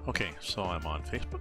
Okay, so I'm on Facebook.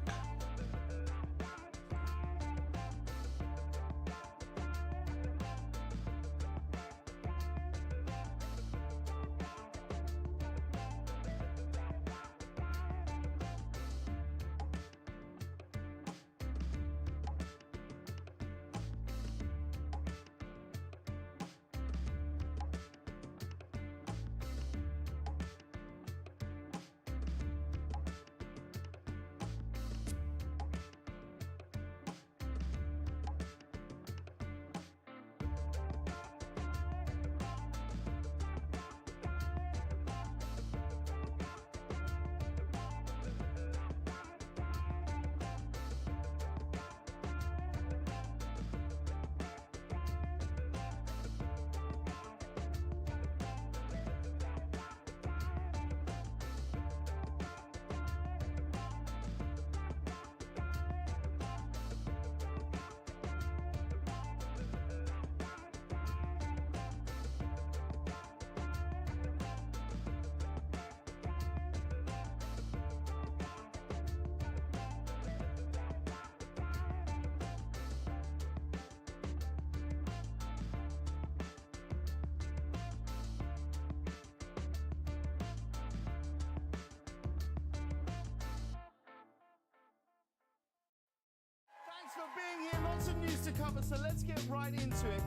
Thanks for being here. Lots of news to cover, so let's get right into it.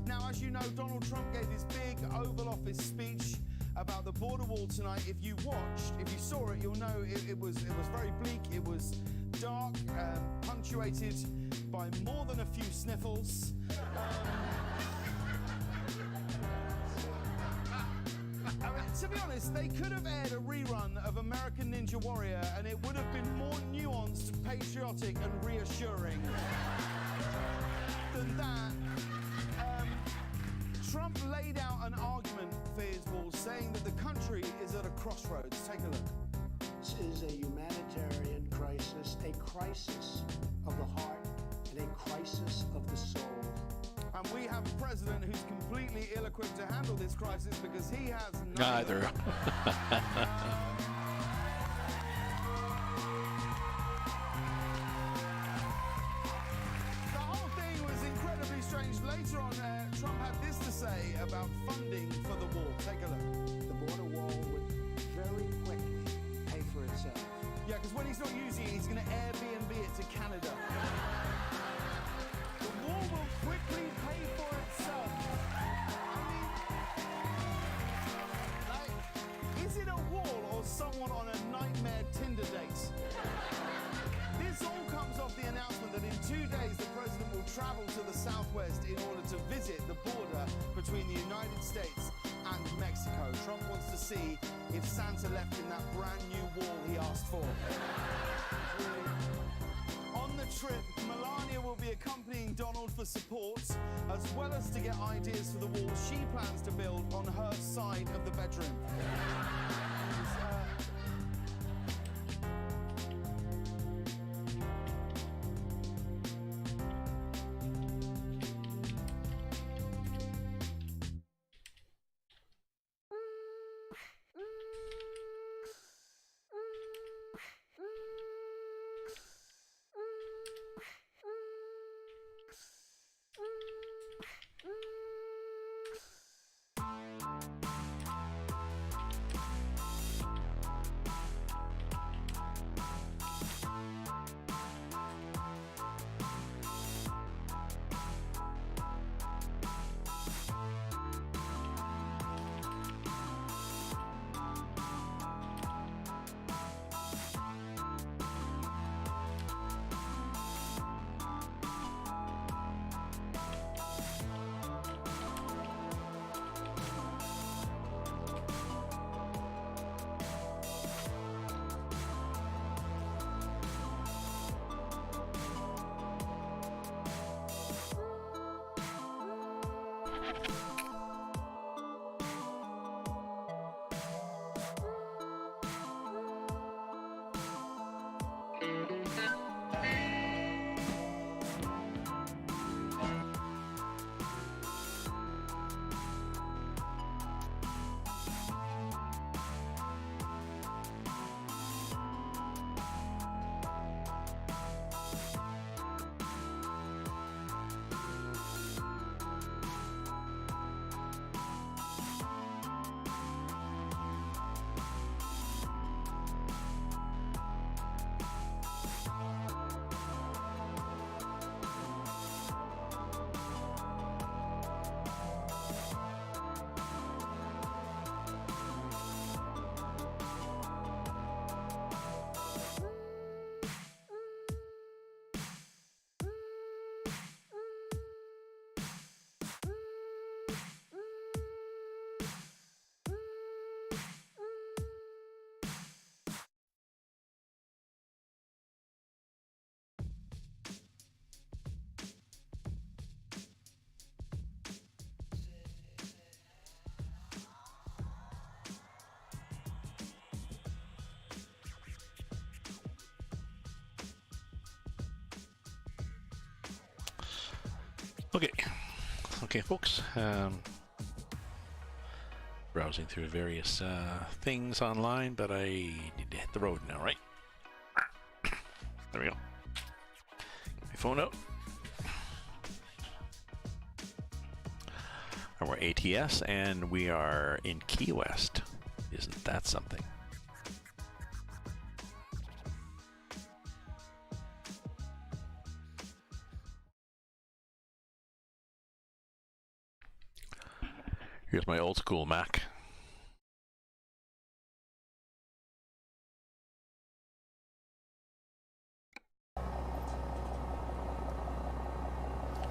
Now, as you know, Donald Trump gave his big Oval Office speech about the border wall tonight. If you saw it, you'll know it was very bleak. It was dark, punctuated by more than a few sniffles. To be honest, they could have aired a rerun of American Ninja Warrior and it would have been more nuanced, patriotic and reassuring than that. Trump laid out an argument for his wall, saying that the country is at a crossroads. Take a look. This is a humanitarian crisis, a crisis of the heart and a crisis of the soul. And we have a president who's completely ill-equipped to handle this crisis because he has Neither. The whole thing was incredibly strange. Later on, Trump had this to say about funding for the wall. Take a look. The border wall would very quickly pay for itself. Yeah, because when he's not using it, he's going to Airbnb it to Canada. The wall will quickly pay for itself. I mean, is it a wall or someone on a nightmare Tinder date? This all comes off the announcement that in 2 days the president will travel to the southwest in order to visit the border between the United States and Mexico. Trump wants to see if Santa left him that brand new wall he asked for. On the trip, Melania will be accompanying Donald for support, as well as to get ideas for the wall she plans to build on her side of the bedroom. Okay. Okay, folks. Browsing through various things online, but I need to hit the road now, right? There we go. Get my phone out. And we're ATS, and we are in Key West. Isn't that something? Here's my old school Mac.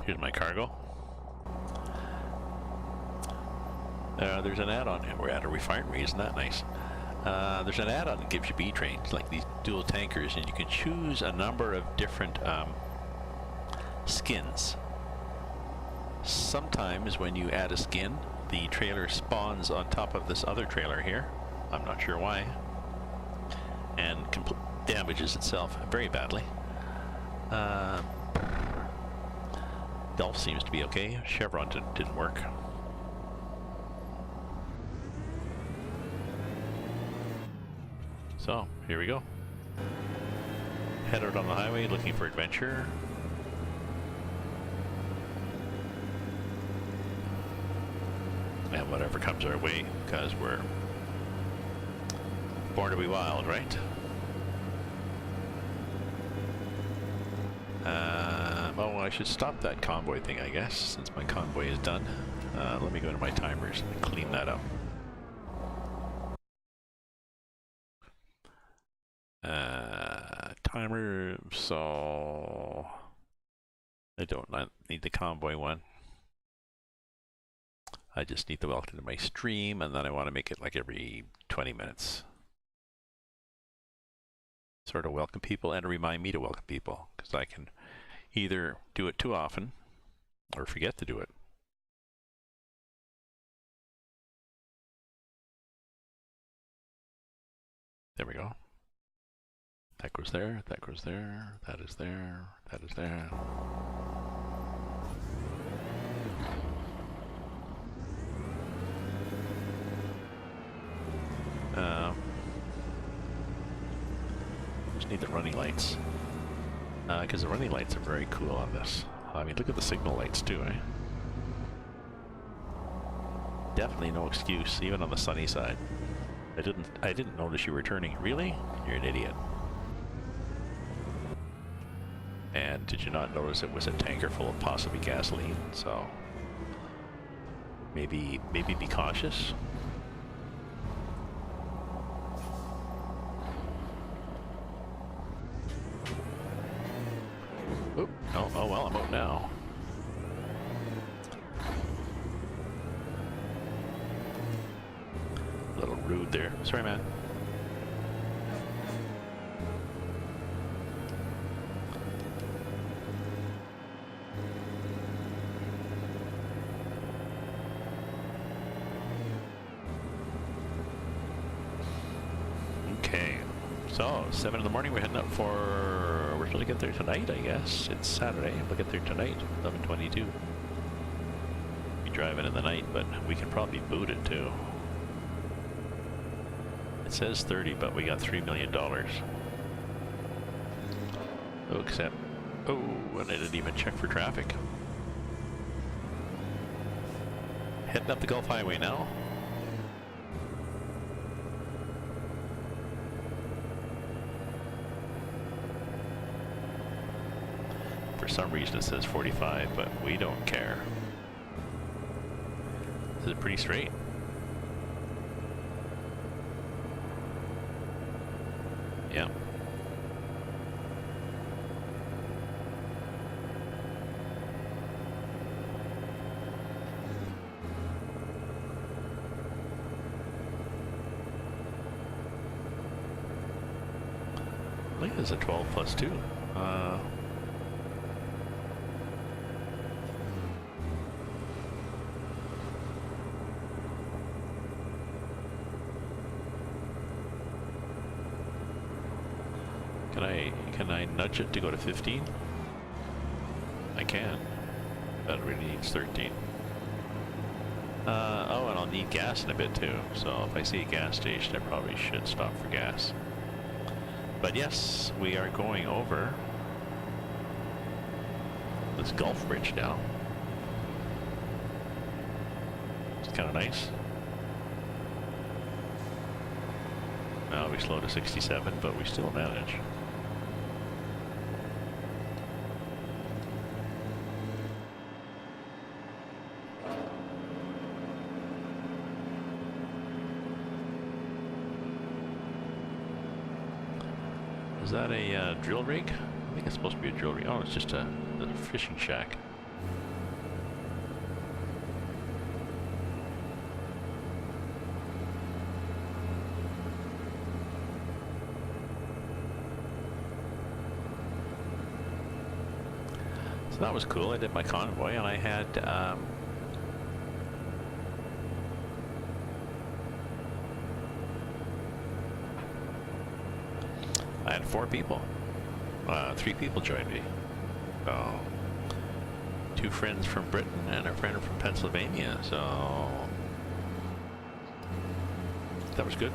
Here's my cargo. There's an add-on. We're at a refinery, isn't that nice? There's an add-on that gives you B trains, like these dual tankers, and you can choose a number of different skins. Sometimes when you add a skin, the trailer spawns on top of this other trailer here. I'm not sure why. And damages itself very badly. Delph seems to be okay. Chevron didn't work. So, here we go. Head out on the highway looking for adventure. And whatever comes our way, because we're born to be wild, right? Oh, I should stop that convoy thing, I guess, since my convoy is done. Let me go to my timers and clean that up. Timer, so I don't need the convoy one. I just need to welcome to my stream, and then I want to make it like every 20 minutes. Sort of welcome people and remind me to welcome people, because I can either do it too often or forget to do it. There we go. That goes there, that goes there, that is there, that is there. Just need the running lights. Because the running lights are very cool on this. I mean, look at the signal lights too, eh? Definitely no excuse, even on the sunny side. I didn't notice you were turning. Really? You're an idiot. And did you not notice it was a tanker full of possibly gasoline? So maybe be cautious. Oh, oh well, I'm out now. A little rude there. Sorry, man. Okay, so 7 in the morning. We're heading up for. We're supposed to get there tonight, I guess. It's Saturday. We'll get there tonight, 11:22. Be driving in the night, but we can probably boot it too. It says 30, but we got $3 million. Oh, except, oh, and I didn't even check for traffic. Heading up the Gulf Highway now. For some reason it says 45, but we don't care. This is pretty straight. Yeah. I think there's a 12+2. Can I nudge it to go to 15? I can. That really needs 13. Oh, and I'll need gas in a bit too. So if I see a gas station, I probably should stop for gas. But yes, we are going over this Gulf Bridge now. It's kind of nice. Now we slow to 67, but we still manage. Is that a drill rig? I think it's supposed to be a drill rig. Oh, it's just a fishing shack. So that was cool. I did my convoy, and I had I had 4 people. 3 people joined me. So 2 friends from Britain and a friend from Pennsylvania. So that was good.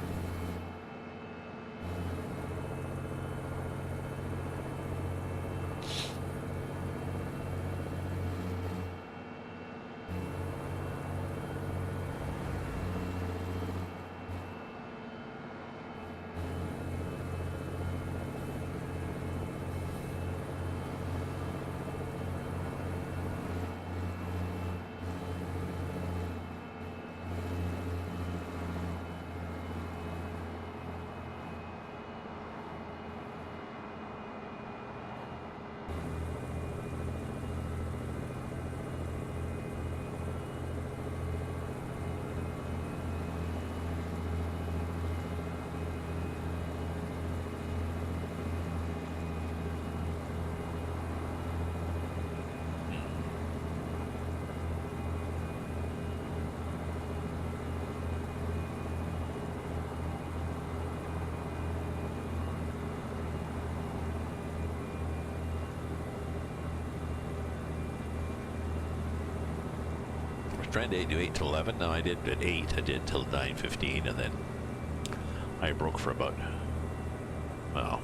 Trying to do 8 to 11. Now I did at 8. I did till 9:15, and then I broke for about, well,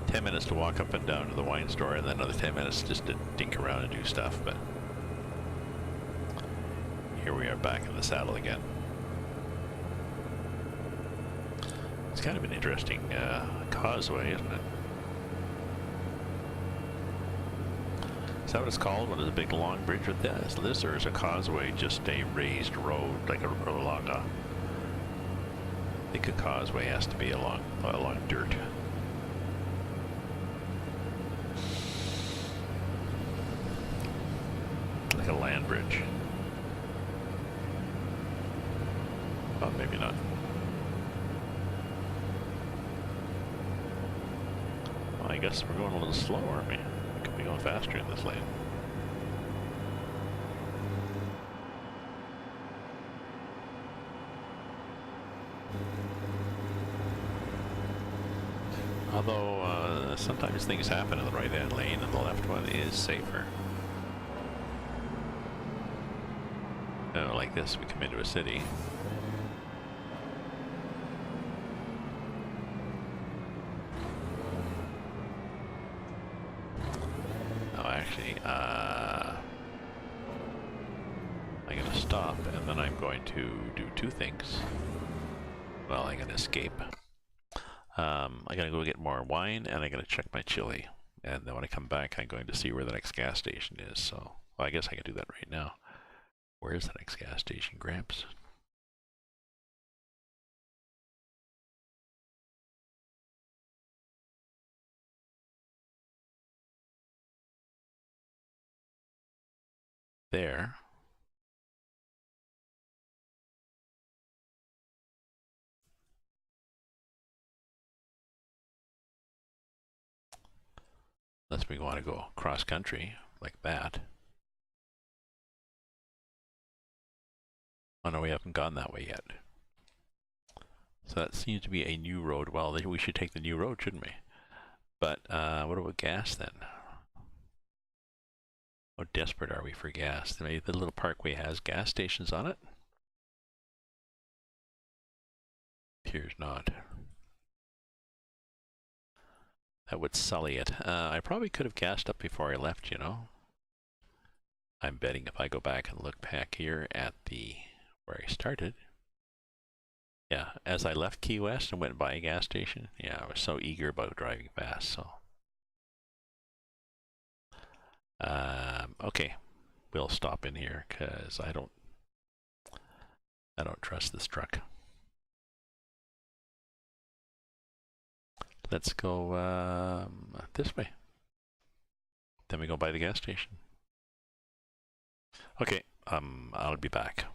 10 minutes to walk up and down to the wine store, and then another 10 minutes just to dink around and do stuff. But here we are back in the saddle again. It's kind of an interesting causeway, isn't it? Is that what it's called? What is a big long bridge with this? This, or is a causeway just a raised road, like a along a? I think a causeway has to be along dirt. Like a land bridge. Oh, maybe not. Well, I guess we're going a little slow, aren't we? We could be going faster in this lane. Although, sometimes things happen in the right-hand lane and the left one is safer. Like this, we come into a city. Oh, actually, I'm going to stop, and then I'm going to do 2 things. Well, I'm going to escape. I'm going to go get more wine, and I'm going to check my chili. And then when I come back, I'm going to see where the next gas station is. So, well, I guess I can do that right now. Where's the next gas station, Gramps? There. Unless we want to go cross country like that. Oh no, we haven't gone that way yet. So that seems to be a new road. Well, we should take the new road, shouldn't we? But what about gas then? How desperate are we for gas? Maybe the little parkway has gas stations on it? Appears not. That would sully it. I probably could have gassed up before I left, you know. I'm betting if I go back and look back here at the where I started. Yeah, as I left Key West and went by a gas station, yeah, I was so eager about driving fast, so. Okay, we'll stop in here because I don't trust this truck. Let's go this way. Then we go by the gas station. Okay, I'll be back.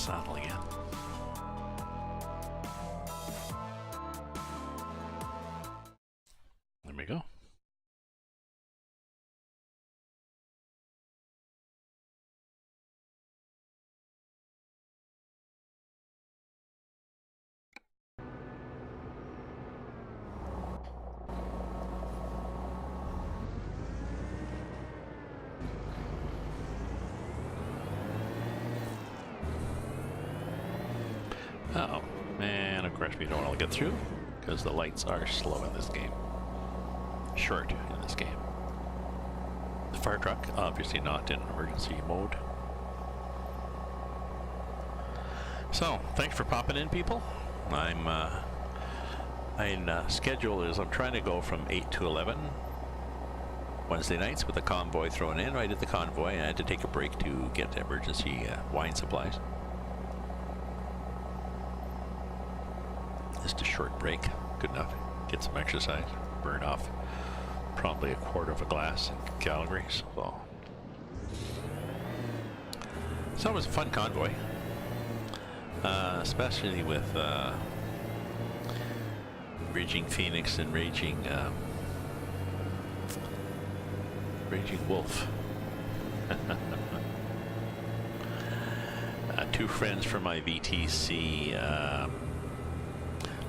saddle again. There we go. Oh, man, of course we don't want to get through because the lights are slow in this game. Short in this game. The fire truck, obviously not in emergency mode. So, thanks for popping in, people. My schedule is I'm trying to go from 8 to 11 Wednesday nights with a convoy thrown in. I did the convoy and I had to take a break to get emergency wine supplies. Just a short break, good enough. Get some exercise, burn off probably a quarter of a glass in calories. So it was a fun convoy, especially with Raging Phoenix and Raging Wolf. Two friends from my VTC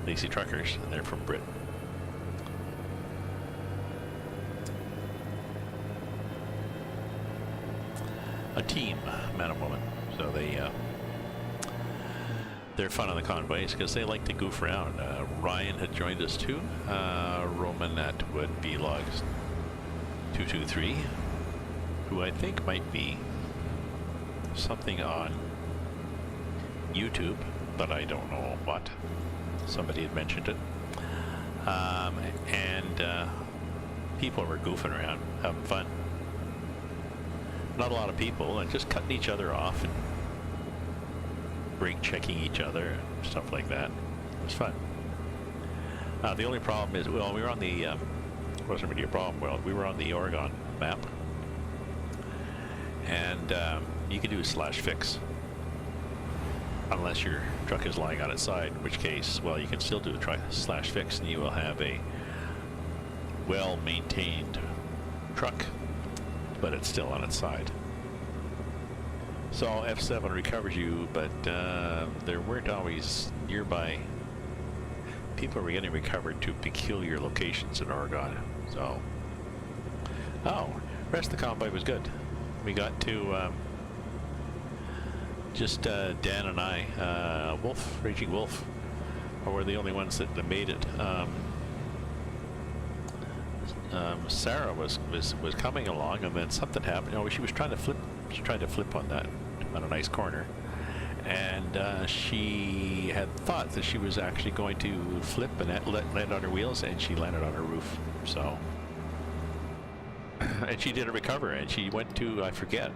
Lazy Truckers, and they're from Britain. A team, man and woman. So they're fun on the convoys because they like to goof around. Ryan had joined us too. Roman at would be logs 223, who I think might be something on YouTube, but I don't know what. Somebody had mentioned it. And people were goofing around, having fun. Not a lot of people, and just cutting each other off and brake checking each other and stuff like that. It was fun. The only problem is, well, we were on the, wasn't really a problem, well, we were on the Oregon map. And you can do a slash fix. Unless your truck is lying on its side, in which case, well, you can still do a slash fix and you will have a well-maintained truck, but it's still on its side. So F7 recovers you, but there weren't always nearby. People were getting recovered to peculiar locations in Oregon. So, oh, rest of the convoy was good. We got to just Dan and I, Raging Wolf, were the only ones that made it. Sarah was coming along, and then something happened. Oh, she was trying to flip. She tried to flip on a nice corner, and she had thought that she was actually going to flip and land on her wheels, and she landed on her roof. So, and she didn't recover, and she went to, I forget.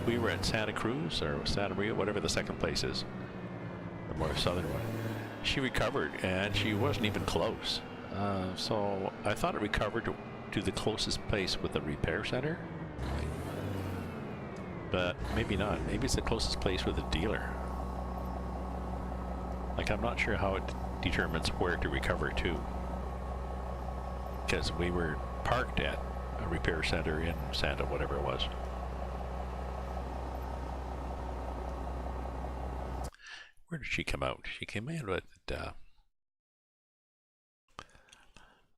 We were at Santa Cruz or Santa Maria, whatever the second place is, the more southern one. She recovered, and she wasn't even close. So I thought it recovered to the closest place with the repair center, but maybe not. Maybe it's the closest place with a dealer. Like, I'm not sure how it determines where to recover to, because we were parked at a repair center in Santa, whatever it was. Where did she come out? She came in with, let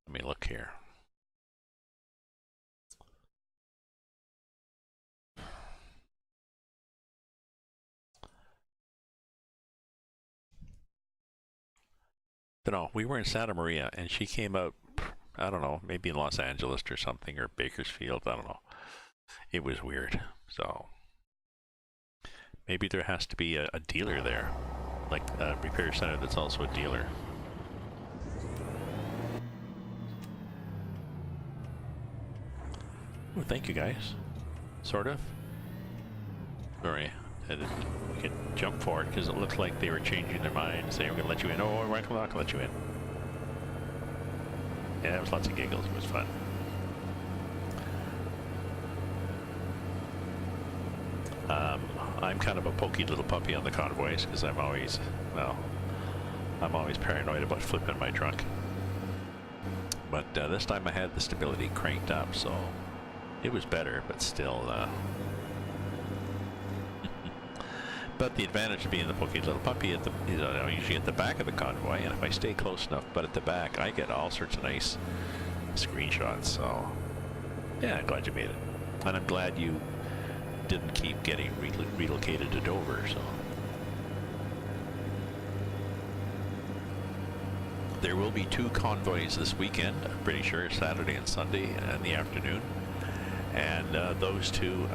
me look here. No, we were in Santa Maria, and she came out, I don't know, maybe in Los Angeles or something, or Bakersfield, I don't know. It was weird. So maybe there has to be a dealer there, like a repair center that's also a dealer. Oh, thank you guys. Sort of. Sorry, we can jump forward because it looked like they were changing their minds. They were going to let you in. Oh, we're not going to let you in. Yeah, it was lots of giggles. It was fun. I'm kind of a pokey little puppy on the convoys because I'm always, well, I'm always paranoid about flipping my trunk. But this time I had the stability cranked up, so it was better, but still. But the advantage of being the pokey little puppy at the, I'm usually at the back of the convoy, and if I stay close enough, but at the back, I get all sorts of nice screenshots. So yeah, I'm glad you made it, and I'm glad you didn't keep getting relocated to Dover. So there will be 2 convoys this weekend. I'm pretty sure Saturday and Sunday in the afternoon, and those 2.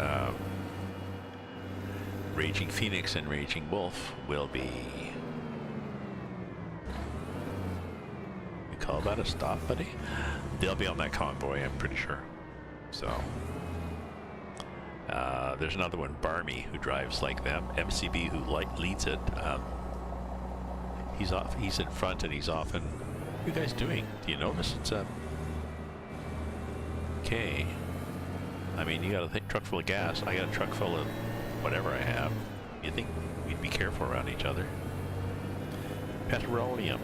Raging Phoenix and Raging Wolf will be. You call that a stop, buddy? They'll be on that convoy, I'm pretty sure. So there's another one, Barmy, who drives like them. MCB, who leads it. He's off. He's in front, and he's often. What are you guys doing? Do you notice it's okay? I mean, you got a truck full of gas. I got a truck full of whatever I have. You think we'd be careful around each other? Petroleum.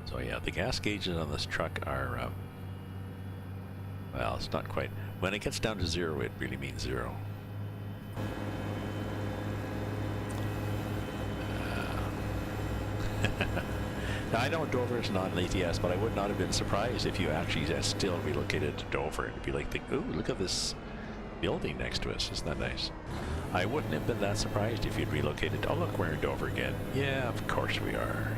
So yeah, the gas gauges on this truck are, well, it's not quite. When it gets down to 0, it really means 0. Now, I know Dover is not an ATS, but I would not have been surprised if you actually still relocated to Dover. It'd be like, ooh, look at this building next to us. Isn't that nice? I wouldn't have been that surprised if you'd relocated. Oh, look, we're in Dover again. Yeah, of course we are.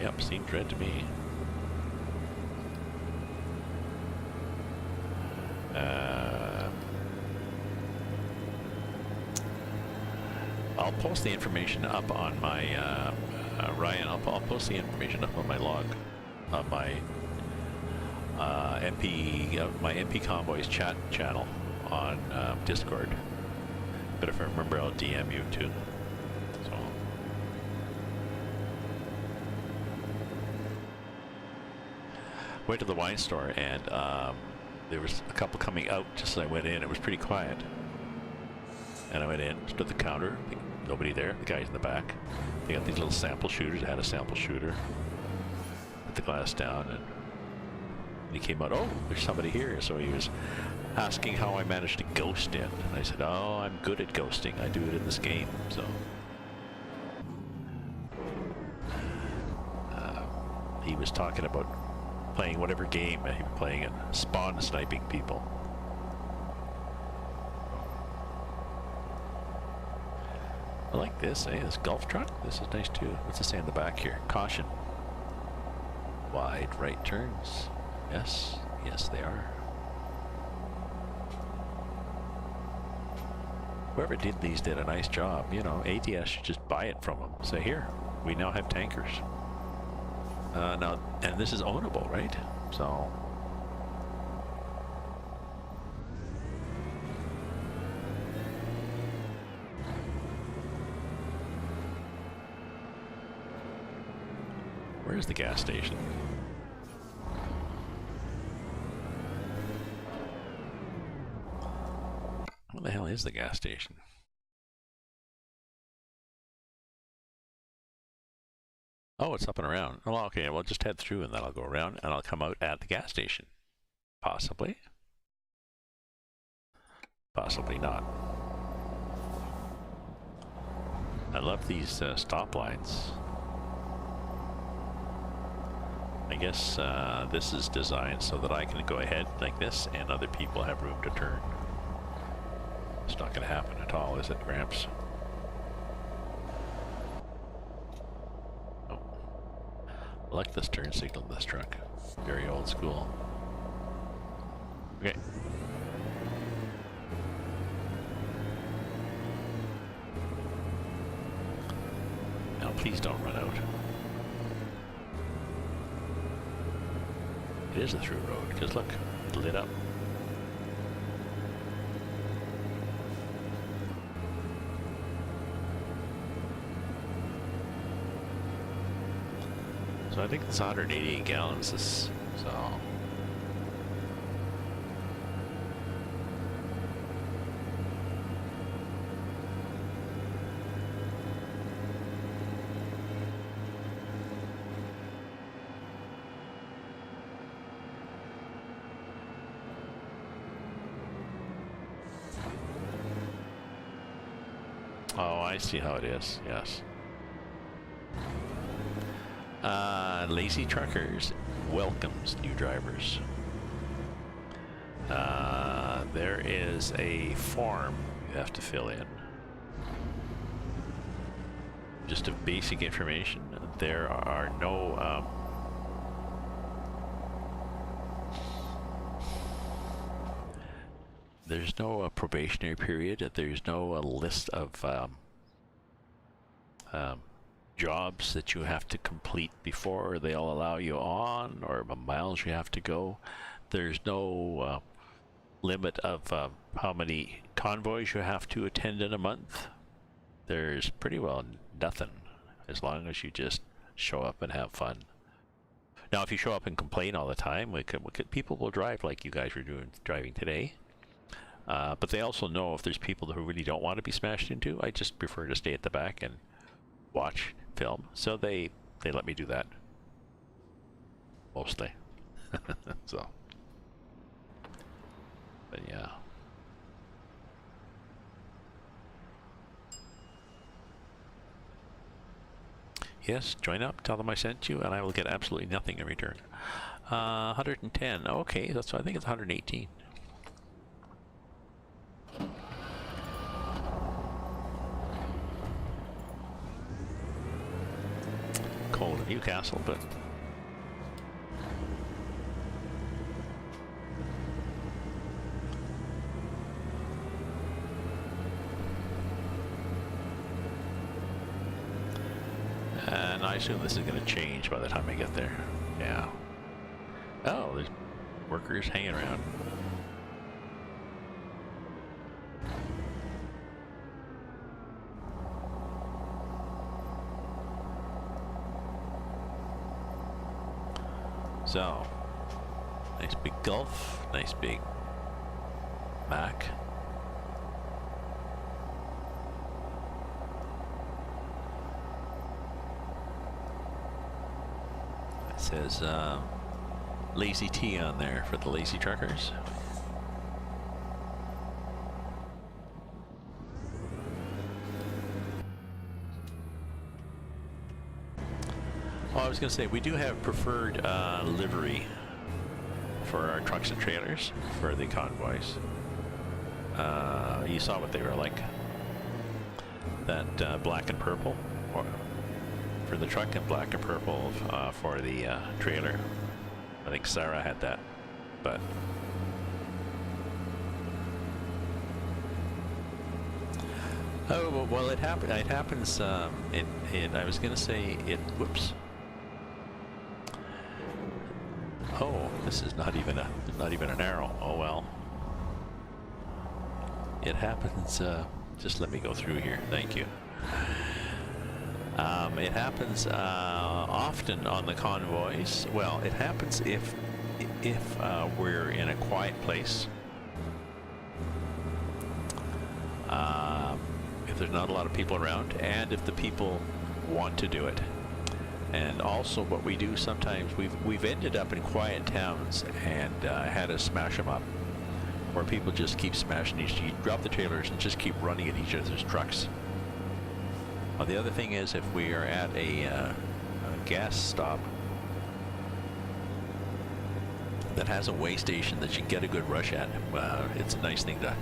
Yep, seemed red to me. I'll post the information up on my Ryan. I'll post the information up on my log, on my MP Convoys chat channel on Discord. But if I remember, I'll DM you too. So went to the wine store, and there was a couple coming out just as I went in. It was pretty quiet. And I went in, stood at the counter, nobody there, the guy's in the back. They got these little sample shooters. I had a sample shooter. Put the glass down, and he came out, oh, there's somebody here. So he was asking how I managed to ghost in. And I said, oh, I'm good at ghosting. I do it in this game, so. He was talking about playing whatever game he was playing and spawn sniping people. I like this, this golf truck. This is nice too. What's it say on the back here? Caution. Wide right turns. Yes, yes they are. Whoever did these did a nice job. You know, ATS should just buy it from them. Say, here, we now have tankers. Now, and this is ownable, right? So. Where's the gas station? What the hell is the gas station? Oh, it's up and around. Oh, okay, well, just head through and then I'll go around and I'll come out at the gas station. Possibly. Possibly not. I love these stop lines. I guess this is designed so that I can go ahead like this and other people have room to turn. It's not going to happen at all, is it, Gramps? Oh. I like this turn signal in this truck. Very old school. Okay. Now please don't run out. It is a through road, because look, it lit up. So I think it's 188 gallons. This, so. Oh, I see how it is. Yes. Lazy Truckers welcomes new drivers. There is a form you have to fill in. Just of basic information. There are no there's no probationary period. There's no list of jobs that you have to complete before they'll allow you on, or miles you have to go. There's no limit of how many convoys you have to attend in a month. There's pretty well nothing, as long as you just show up and have fun. Now, if you show up and complain all the time, people will drive like you guys are driving today. But they also know if there's people who really don't want to be smashed into, I just prefer to stay at the back and watch film. So they let me do that. Mostly. So. But yeah. Yes, join up, tell them I sent you, and I will get absolutely nothing in return. 110. Okay, that's, I think it's 118. Cold in Newcastle, but and I assume this is going to change by the time I get there. Yeah. Oh, there's workers hanging around. So, nice big Gulf, nice big Mack. It says Lazy T on there for the lazy truckers. Oh, I was going to say, we do have preferred livery for our trucks and trailers for the convoys. You saw what they were like. That black and purple for the truck and black and purple for the trailer. I think Sarah had that, but oh well, it happens. I was going to say it. Whoops. Oh, this is not even an arrow. Oh well. It happens. Just let me go through here. Thank you. It happens often on the convoys. Well, it happens if we're in a quiet place. If there's not a lot of people around, and if the people want to do it. And also, what we do sometimes, we've ended up in quiet towns and had to smash them up, where people just keep smashing each other. You drop the trailers and just keep running at each other's trucks. The other thing is, if we are at a gas stop that has a weigh station that you can get a good rush at, it's a nice thing to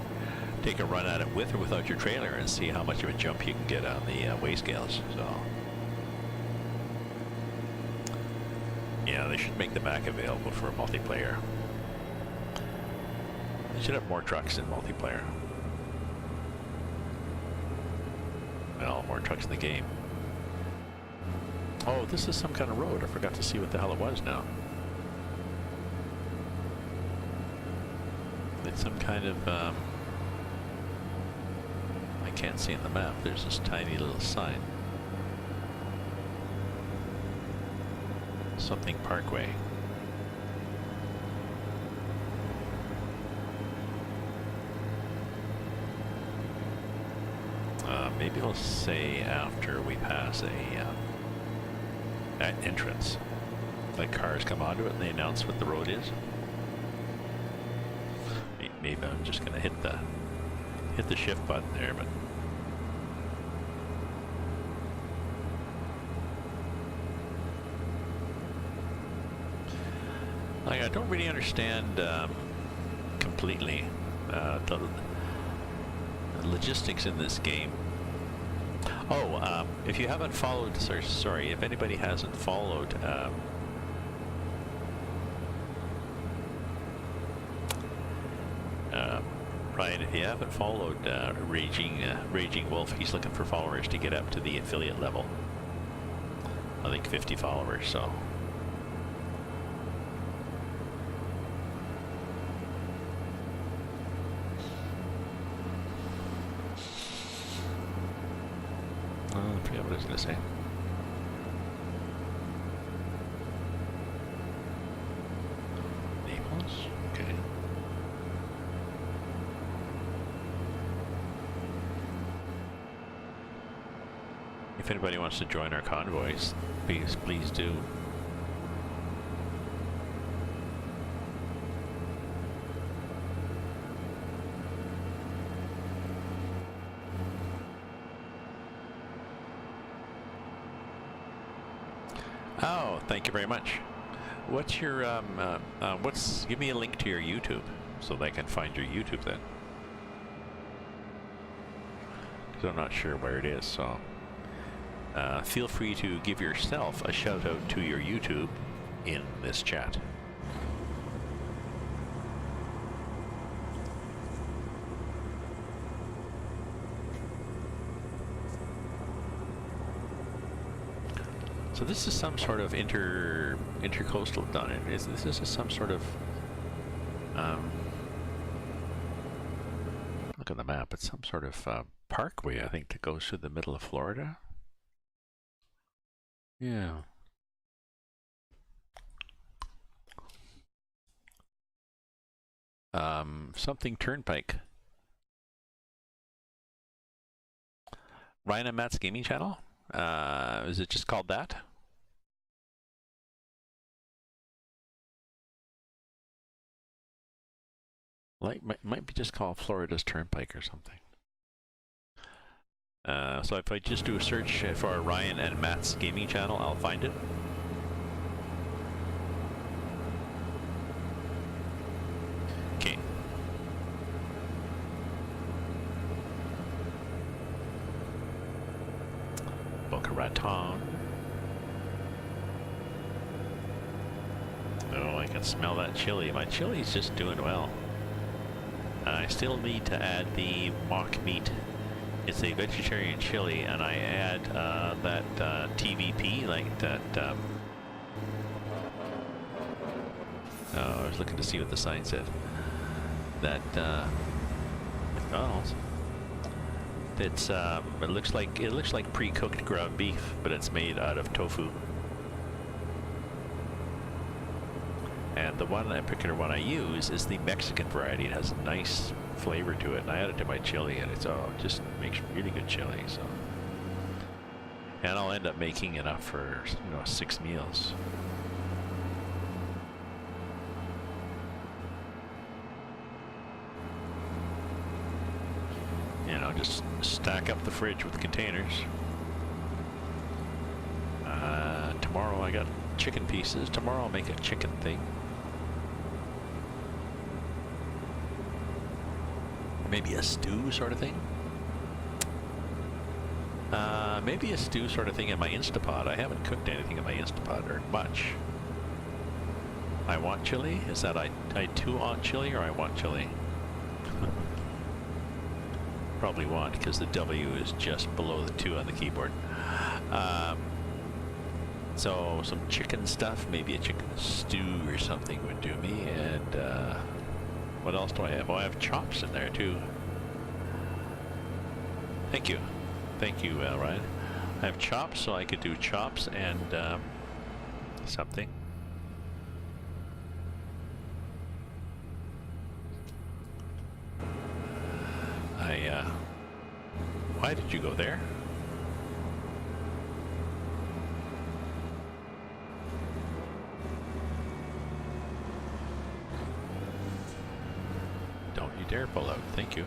take a run at it with or without your trailer and see how much of a jump you can get on the weigh scales. So. Yeah, they should make the Mack available for multiplayer. They should have more trucks in multiplayer. Well, more trucks in the game. Oh, this is some kind of road. I forgot to see what the hell it was now. It's some kind of, I can't see in the map. There's this tiny little sign. something Parkway. Maybe I'll say after we pass that entrance. Like cars come onto it and they announce what the road is. Maybe I'm just gonna hit the shift button there, but I don't really understand completely the logistics in this game. Oh, if you haven't followed, sorry, if anybody hasn't followed Ryan, if you haven't followed Raging Wolf, he's looking for followers to get up to the affiliate level. I think 50 followers, so. I forget what I was going to say. Naples? Okay. If anybody wants to join our convoys, please do. Oh, thank you very much. What's your give me a link to your YouTube so that I can find your YouTube then. Because I'm not sure where it is, so feel free to give yourself a shout out to your YouTube in this chat. So this is some sort of intercoastal done. This is some sort of look at the map. It's some sort of parkway, I think, that goes through the middle of Florida. Yeah. Something Turnpike. Ryan and Matt's gaming channel. Is it just called that? Like might be just called Florida's Turnpike or something. So if I just do a search for Ryan and Matt's gaming channel, I'll find it. Okay. Boca Raton. Oh, I can smell that chili. My chili's just doing well. I still need to add the mock meat. It's a vegetarian chili, and I add that TVP, like that. Oh, I was looking to see what the sign said. That McDonald's. It's it looks like pre-cooked ground beef, but it's made out of tofu. And the particular one I use is the Mexican variety. It has a nice flavor to it, and I add it to my chili, and it's just makes really good chili. So, and I'll end up making enough for 6 meals. Just stack up the fridge with containers. Tomorrow I got chicken pieces. Tomorrow I'll make a chicken thing. Maybe a stew sort of thing. Maybe a stew sort of thing in my Instapot. I haven't cooked anything in my Instapot or much. I want chili? Is that I too want chili, or I want chili? Probably want, because the W is just below the 2 on the keyboard. So some chicken stuff, maybe a chicken stew or something would do me. And what else do I have? Oh, I have chops in there too. Thank you, Ryan. I have chops, so I could do chops and something. Why did you go there? Don't you dare pull out. Thank you.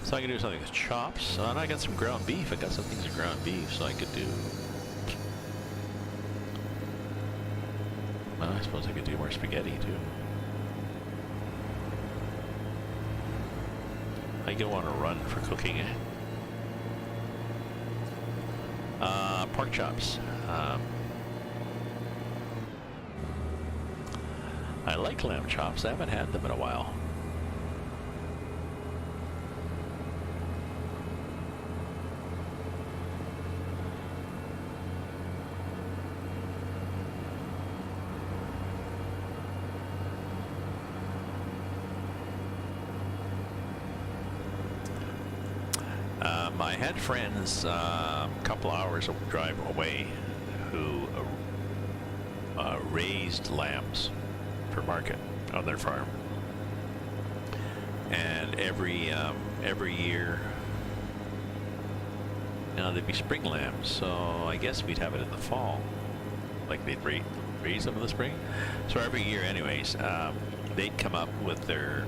So I can do something with chops. And I got some ground beef. I got some things of ground beef, so I could do. Well, I suppose I could do more spaghetti too. I go on a run for cooking. Pork chops. I like lamb chops. I haven't had them in a while. I had friends a couple hours drive away who raised lambs for market on their farm, and every year, now they'd be spring lambs, so I guess we'd have it in the fall, like they'd raise them in the spring. So every year, anyways, they'd come up with their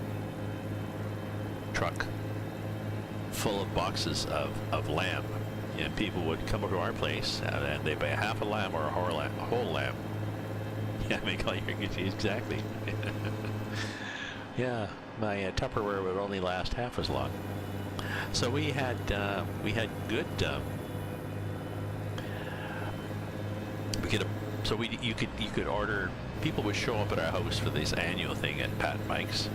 truck full of boxes of lamb, and people would come over to our place and they'd buy half a lamb or a whole lamb. Yeah, make all your exactly. Yeah, my Tupperware would only last half as long. So we had good. You could order. People would show up at our house for this annual thing at Pat and Mike's.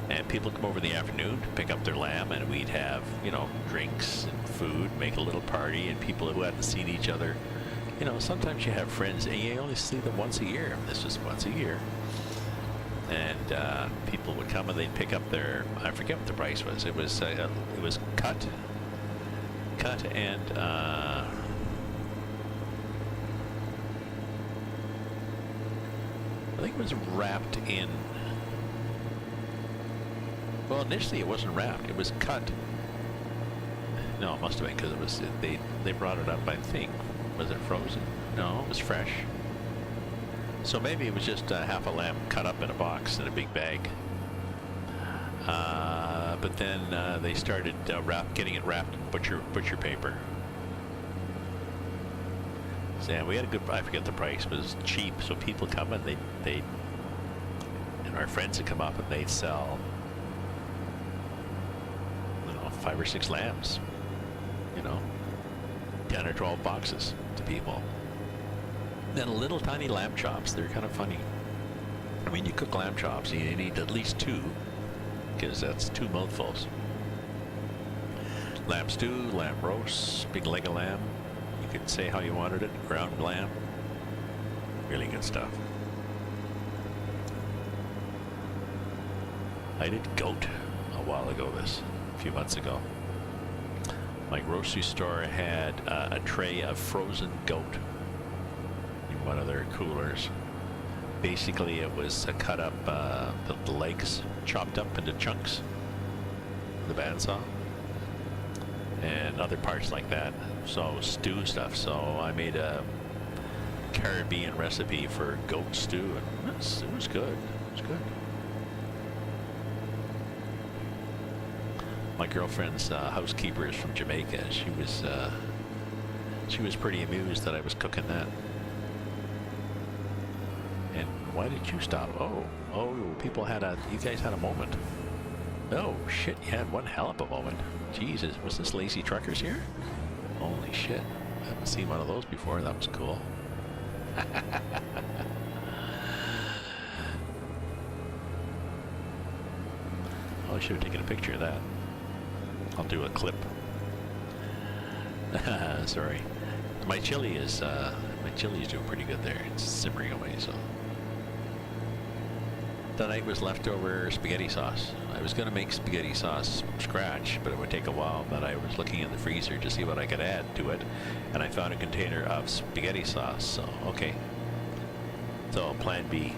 And people come over in the afternoon to pick up their lamb, and we'd have, you know, drinks and food, make a little party, and people who hadn't seen each other. You know, sometimes you have friends, and you only see them once a year. This was once a year. And people would come and they'd pick up their, I forget what the price was. It was cut, and I think it was wrapped in. Well, initially it wasn't wrapped; it was cut. No, it must have been because it was they brought it up. I think, was it frozen? No, it was fresh. So maybe it was just half a lamb cut up in a box in a big bag. But then they started getting it wrapped in butcher paper. So yeah, we had a good. I forget the price, but it was cheap. So people come and they and our friends would come up and they'd sell. 5 or 6 lambs, you know, 10 or 12 boxes to people. Then little tiny lamb chops, they're kind of funny. I mean, you cook lamb chops, you need at least 2, because that's 2 mouthfuls. Lamb stew, lamb roast, big leg of lamb. You could say how you wanted it, ground lamb. Really good stuff. I did goat a while ago a few months ago. My grocery store had a tray of frozen goat in one of their coolers. Basically, it was cut up, the legs chopped up into chunks, the bandsaw, and other parts like that. So stew stuff. So I made a Caribbean recipe for goat stew, and it was good. It was good. My girlfriend's housekeeper is from Jamaica. She was pretty amused that I was cooking that. And why did you stop? Oh, you guys had a moment. Oh shit, you had one hell of a moment. Jesus, was this Lazy Truckers here? Holy shit, I haven't seen one of those before. That was cool. Oh, I should have taken a picture of that. I'll do a clip. Sorry. My chili is doing pretty good there. It's simmering away, so. tonight was leftover spaghetti sauce. I was going to make spaghetti sauce from scratch, but it would take a while. But I was looking in the freezer to see what I could add to it, and I found a container of spaghetti sauce. So, okay. So, plan B.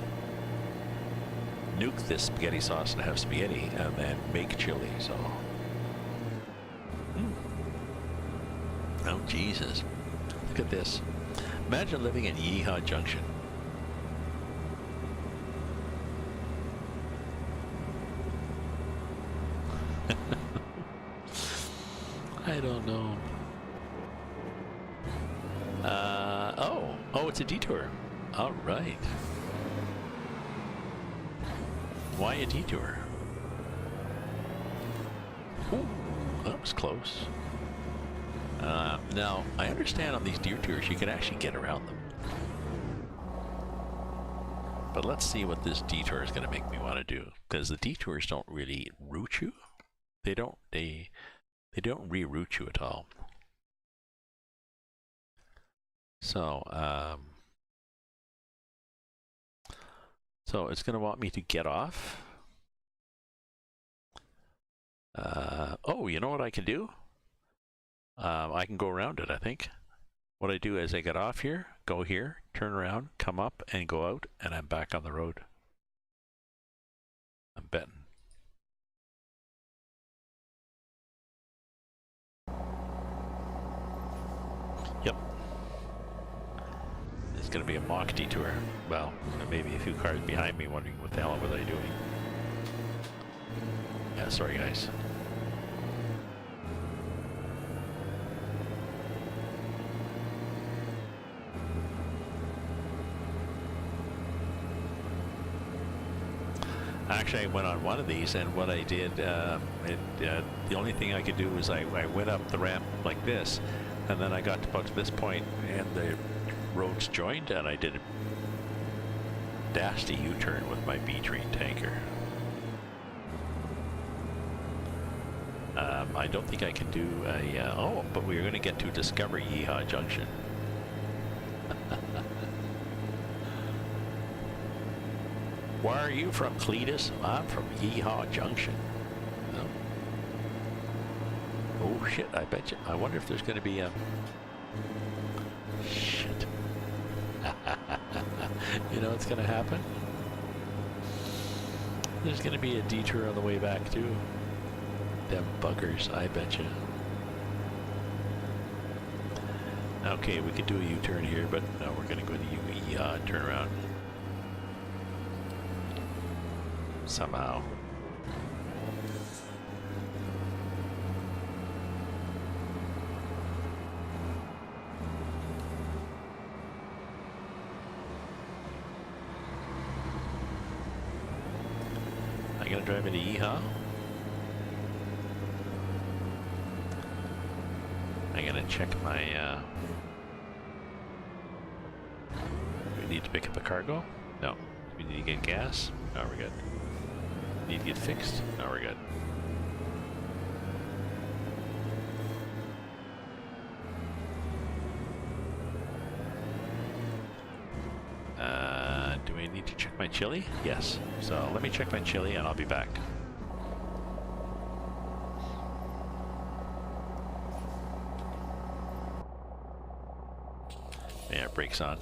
Nuke this spaghetti sauce and have spaghetti, and then make chili. So, oh Jesus! Look at this. Imagine living in Yeehaw Junction. I don't know. Oh, it's a detour. All right. Why a detour? Ooh, that was close. Now, I understand on these detours you can actually get around them. But let's see what this detour is going to make me want to do. Because the detours don't really route you. They don't reroute you at all. So, so it's going to want me to get off. Oh, you know what I can do? I can go around it, I think. What I do is I get off here, go here, turn around, come up, and go out, and I'm back on the road. I'm betting. Yep. It's going to be a mock detour. Well, maybe a few cars behind me wondering what the hell was I doing. Yeah, sorry guys. Actually, I went on one of these, and what I did, the only thing I could do was I went up the ramp like this, and then I got about to this point, and the roads joined, and I did a nasty U-turn with my B-train tanker. I don't think I can do a, oh, but we're going to get to Discover Yeehaw Junction. Where are you from, Cletus? I'm from Yeehaw Junction. Oh shit, I bet you. I wonder if there's going to be a... Shit. You know what's going to happen? There's going to be a detour on the way back too. Them buggers, I bet you. Okay, we could do a U-turn here, but no, we're going to go to Yeehaw, turn around. Somehow. I'm gonna drive into Yeehaw. I'm gonna check my, do we need to pick up a cargo? No. Do we need to get gas? No, we're good. Need to get fixed? No, we're good. Do I need to check my chili? Yes. So let me check my chili and I'll be back. Yeah, brakes on.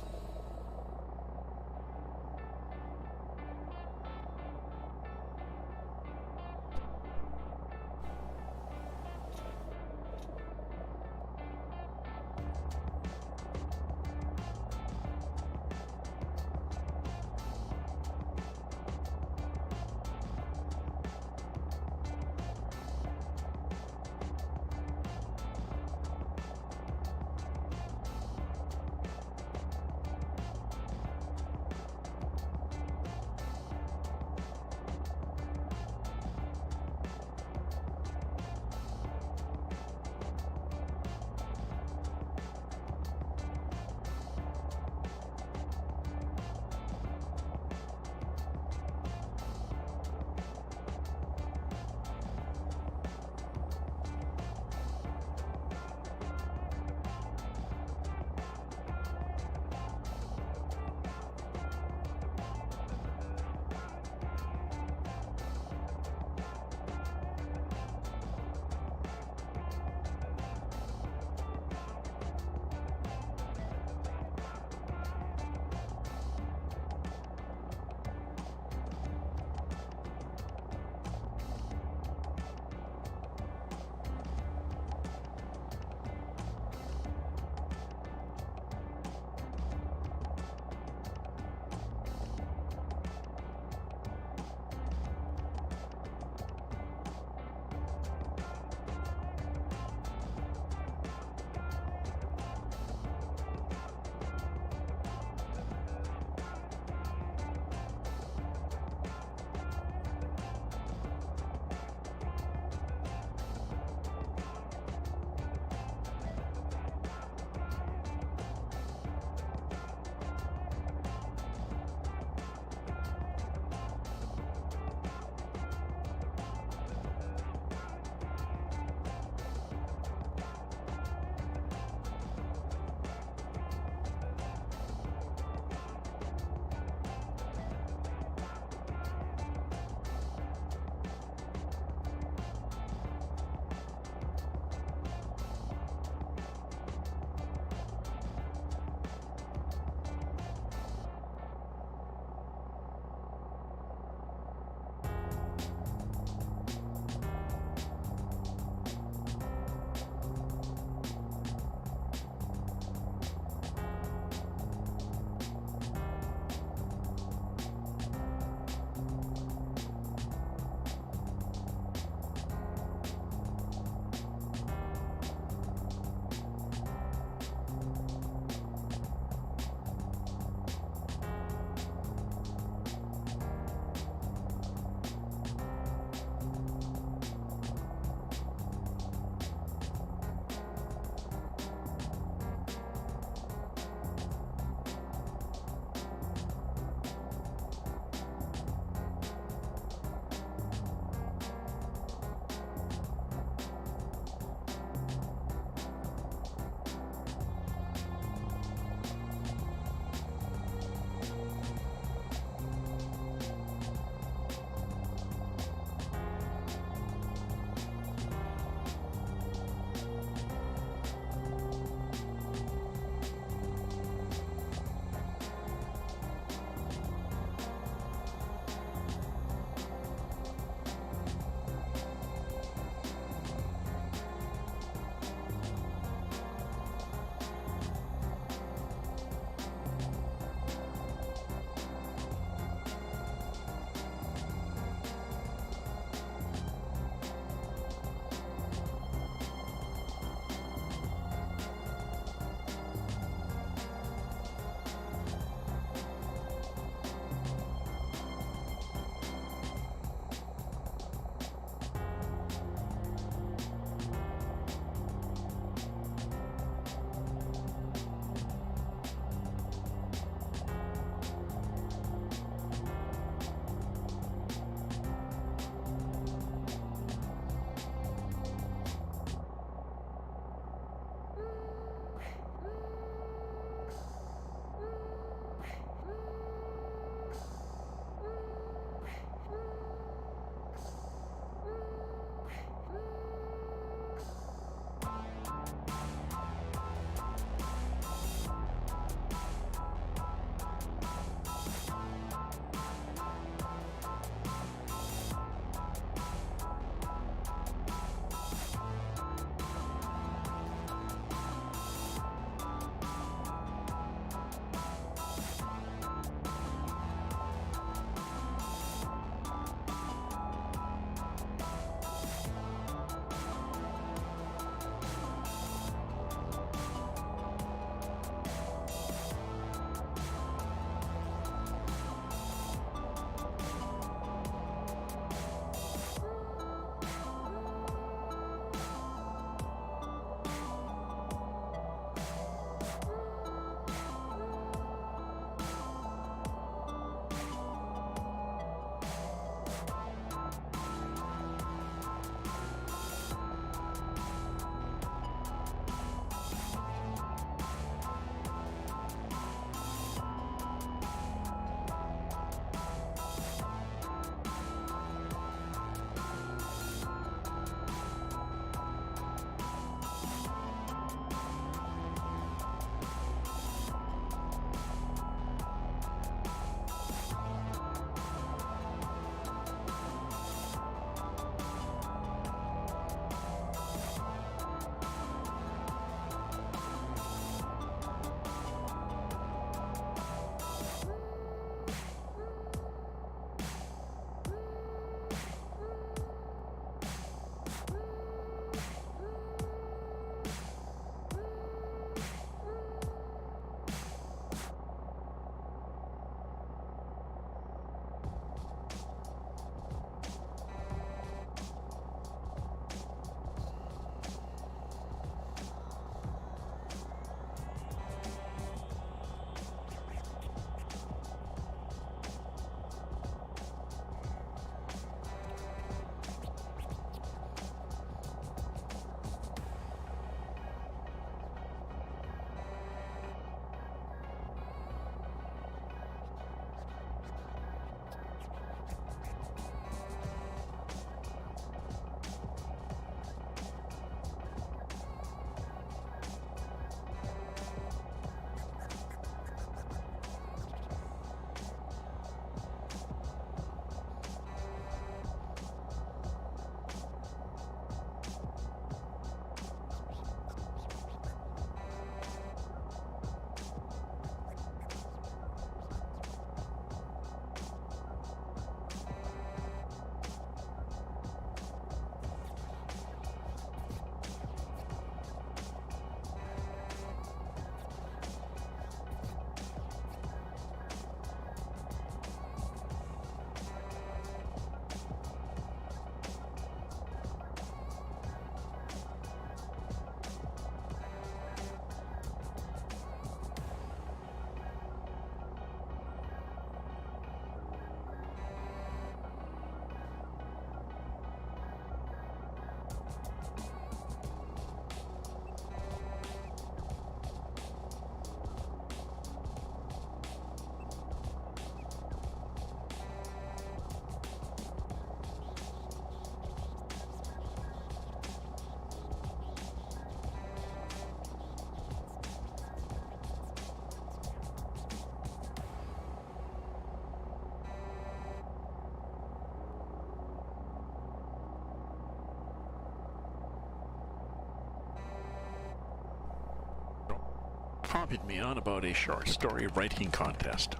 copied me on about a short story writing contest.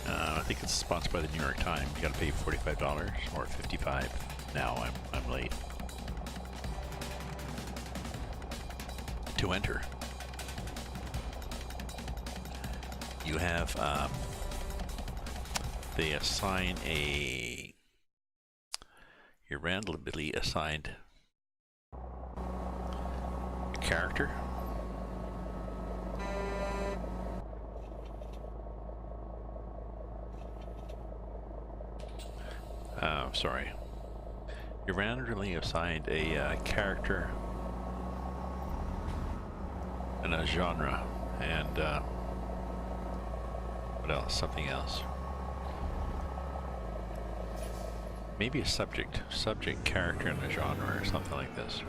I think it's sponsored by the New York Times. You gotta pay $45 or $55. Now I'm late. To enter, you have they assign you're randomly assigned a character. Sorry. You're randomly assigned a character and a genre, and what else? Something else. Maybe a subject, character, and a genre, or something like this.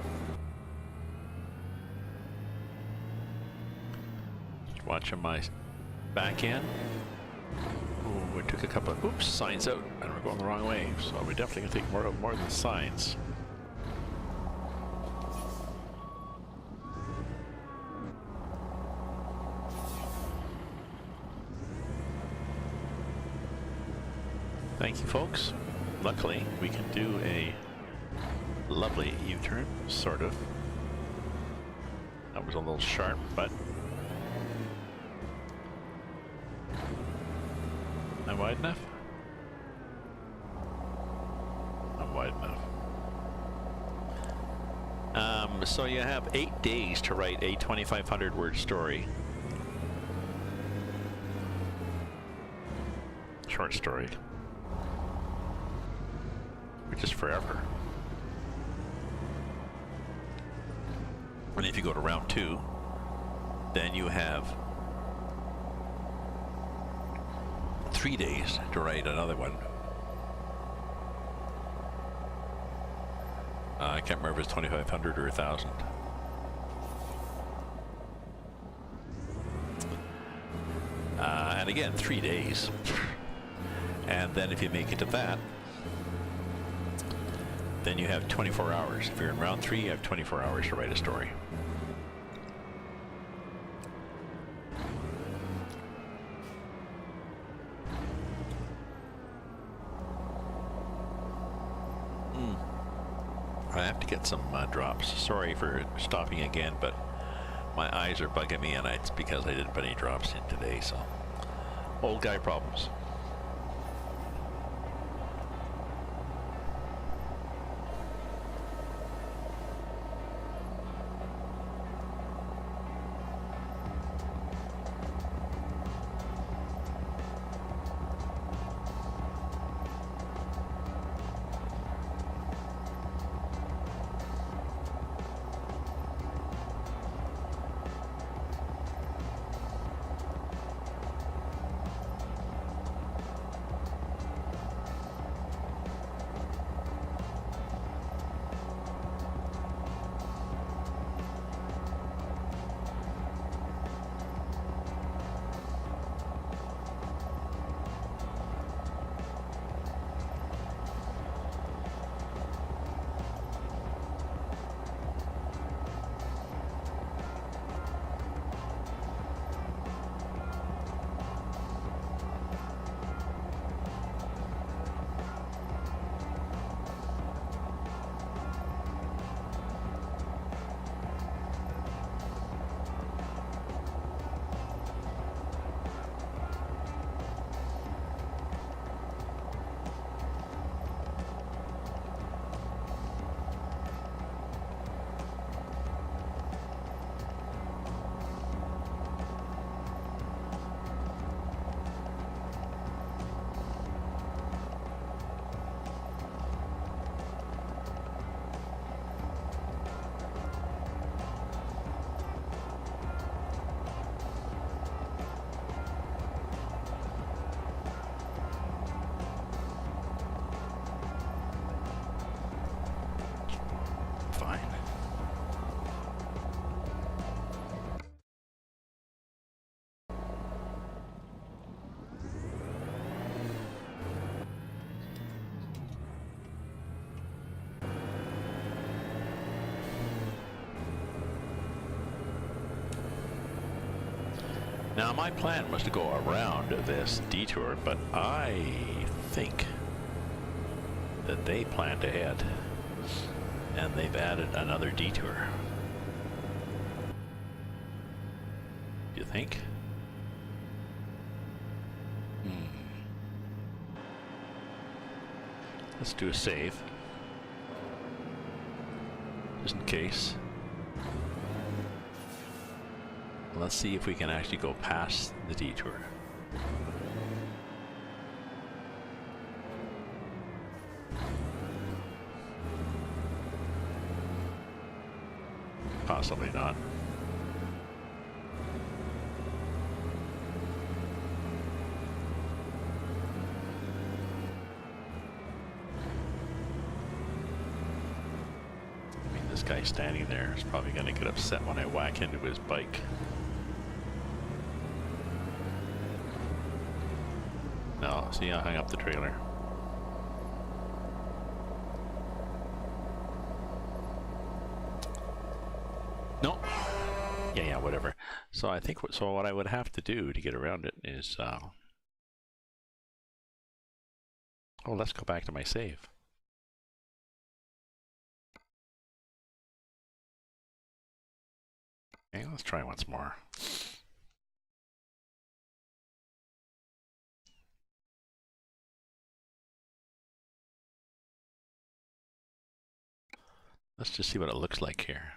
Just watching my back end. Oh, we took a couple of oops signs out, and we're going the wrong way. So we definitely can take more than signs. Thank you, folks. Luckily, we can do a lovely U-turn, sort of. That was a little sharp, but not wide enough. Not wide enough. So you have 8 days to write a 2,500 word story. Short story. Which is forever. And if you go to round 2, then you have 3 days to write another one. I can't remember if it's 2,500 or 1,000. And again, 3 days. And then if you make it to that, then you have 24 hours. If you're in round 3, you have 24 hours to write a story. I have to get some drops. Sorry for stopping again, but my eyes are bugging me, and it's because I didn't put any drops in today, so old guy problems. Now my plan was to go around this detour, but I think that they planned ahead and they've added another detour. Do you think? Let's do a save. Just in case. Let's see if we can actually go past the detour. Possibly not. I mean, this guy standing there is probably going to get upset when I whack into his bike. No, see, I hung up the trailer. No. Yeah, whatever. So I think what I would have to do to get around it is, oh, let's go back to my save. Okay, let's try once more. Let's just see what it looks like here.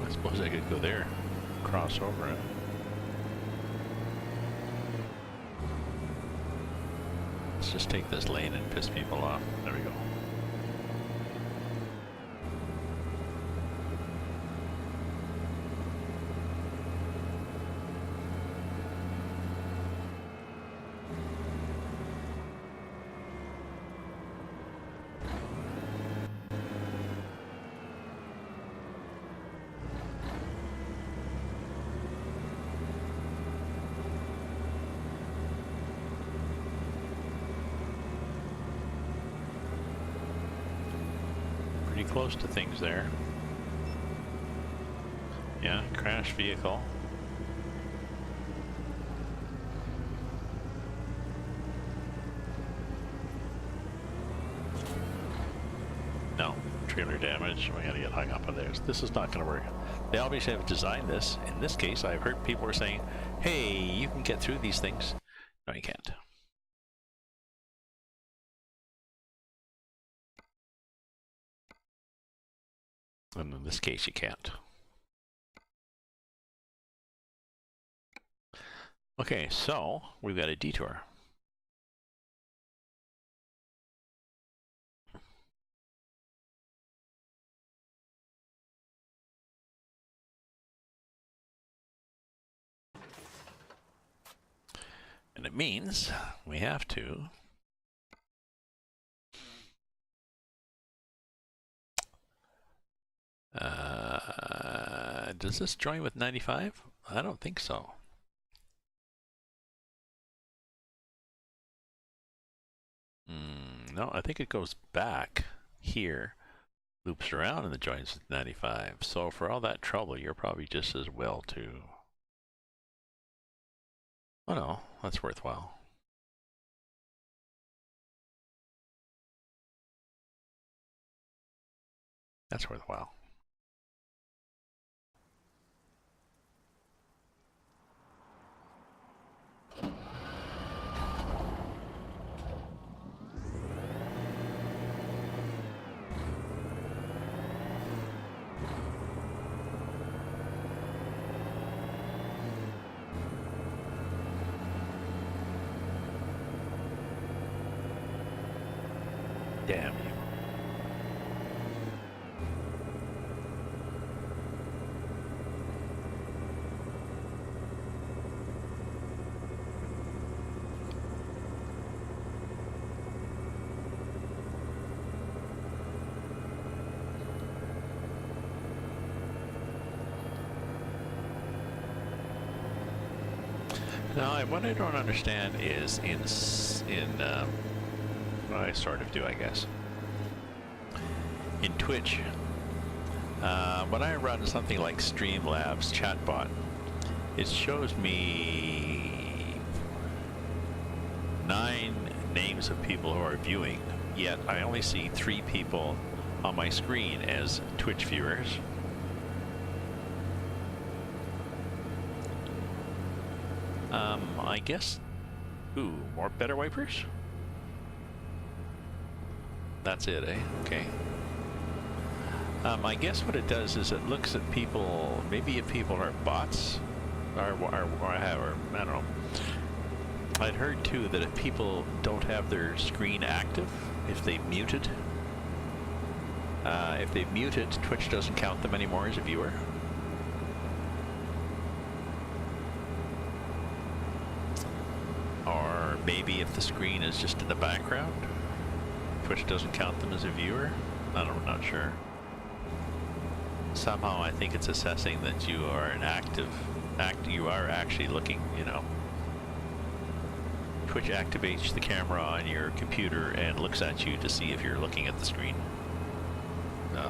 I suppose I could go there, cross over it. Let's just take this lane and piss people off. There we go. Close to things there. Yeah, crashed vehicle. No, trailer damage. We gotta get hung up on theirs. This is not gonna work. They obviously have designed this. In this case, I've heard people are saying, hey, you can get through these things. No, you can't. And in this case, you can't. Okay, so we've got a detour. And it means we have to does this join with 95? I don't think so. No, I think it goes back here, loops around, and then joins with 95. So for all that trouble, you're probably just as well to... Oh no, that's worthwhile. That's worthwhile. Damn you. Now, what I don't understand is what I sort of do, I guess. In Twitch, when I run something like Streamlabs chatbot, it shows me 9 names of people who are viewing, yet I only see 3 people on my screen as Twitch viewers. I guess, ooh, more better wipers? That's it, eh? Okay. I guess what it does is it looks at people, maybe if people are bots, or I don't know. I'd heard too that if people don't have their screen active, if they've muted, Twitch doesn't count them anymore as a viewer. Or maybe if the screen is just in the background, Twitch doesn't count them as a viewer. I'm not sure. Somehow I think it's assessing that you are an you are actually looking, you know. Twitch activates the camera on your computer and looks at you to see if you're looking at the screen. No.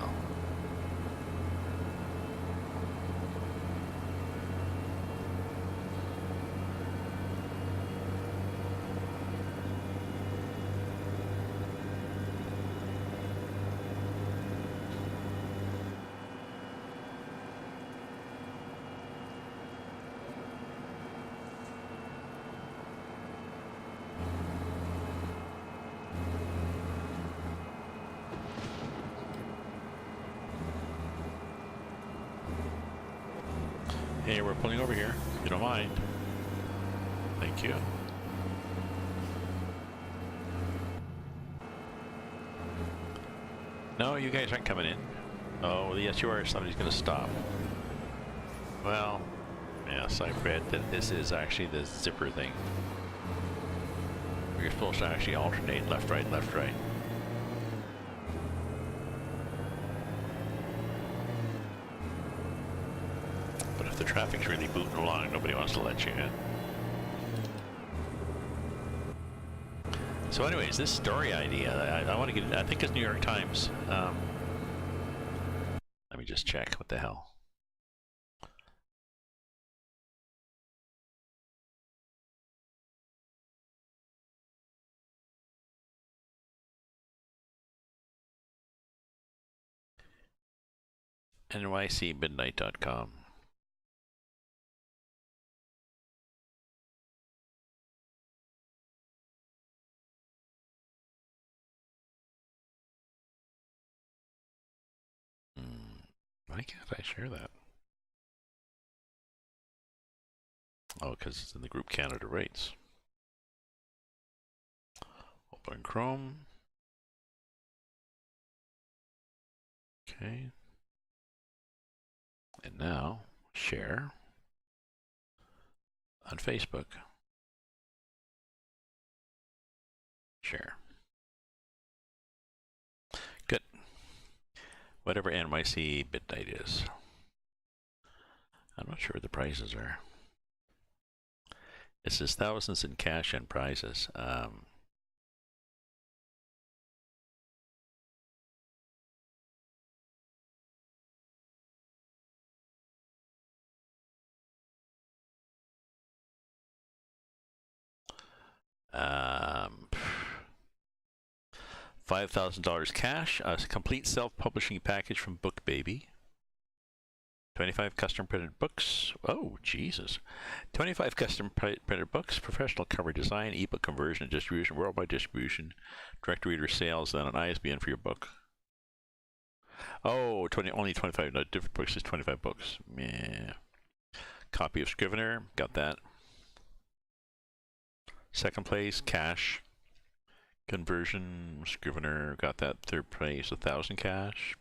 Hey, we're pulling over here, if you don't mind. Thank you. No, you guys aren't coming in. Oh, yes you are. Somebody's gonna stop. Well, yes, I've read that this is actually the zipper thing. You're supposed to actually alternate left, right, left, right. The traffic's really booting along, nobody wants to let you in. So anyways, this story idea, I want to get, I think it's New York Times. Let me just check, what the hell. nycmidnight.com. Why can't I share that? Oh, because it's in the group Canada Rates. Open Chrome. Okay. And now, share on Facebook. Share. Good. Whatever NYC Midnight is. I'm not sure what the prices are. It says thousands in cash and prizes. $5,000 cash, a complete self-publishing package from BookBaby. 25 custom printed books. Oh, Jesus. 25 custom printed books, professional cover design, ebook conversion and distribution, worldwide distribution, direct reader sales, then an ISBN for your book. Oh, only 25, no, different books is 25 books. Yeah. Copy of Scrivener, got that. Second place, cash. Conversion, Scrivener, got that. Third place, 1,000 cash.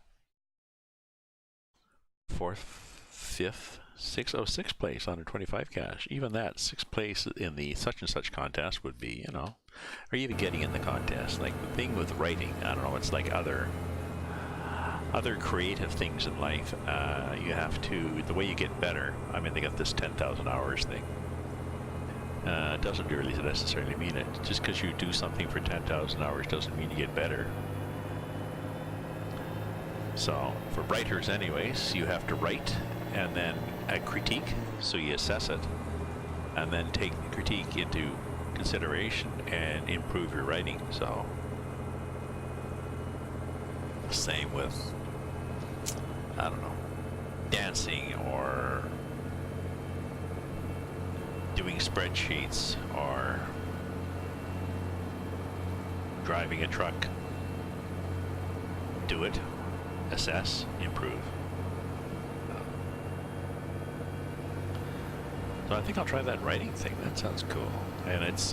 Fourth, fifth, sixth, oh, sixth place, 125 cash. Even that, sixth place in the such and such contest would be, you know, or even getting in the contest. Like the thing with writing, I don't know, it's like other creative things in life. You have to, the way you get better, I mean, they got this 10,000 hours thing. doesn't really necessarily mean it. Just because you do something for 10,000 hours doesn't mean you get better. So for writers anyways, you have to write and then a critique, so you assess it and then take the critique into consideration and improve your writing. So same with, I don't know, dancing or doing spreadsheets or driving a truck. Do it, assess, improve. So I think I'll try that writing thing. That sounds cool. And it's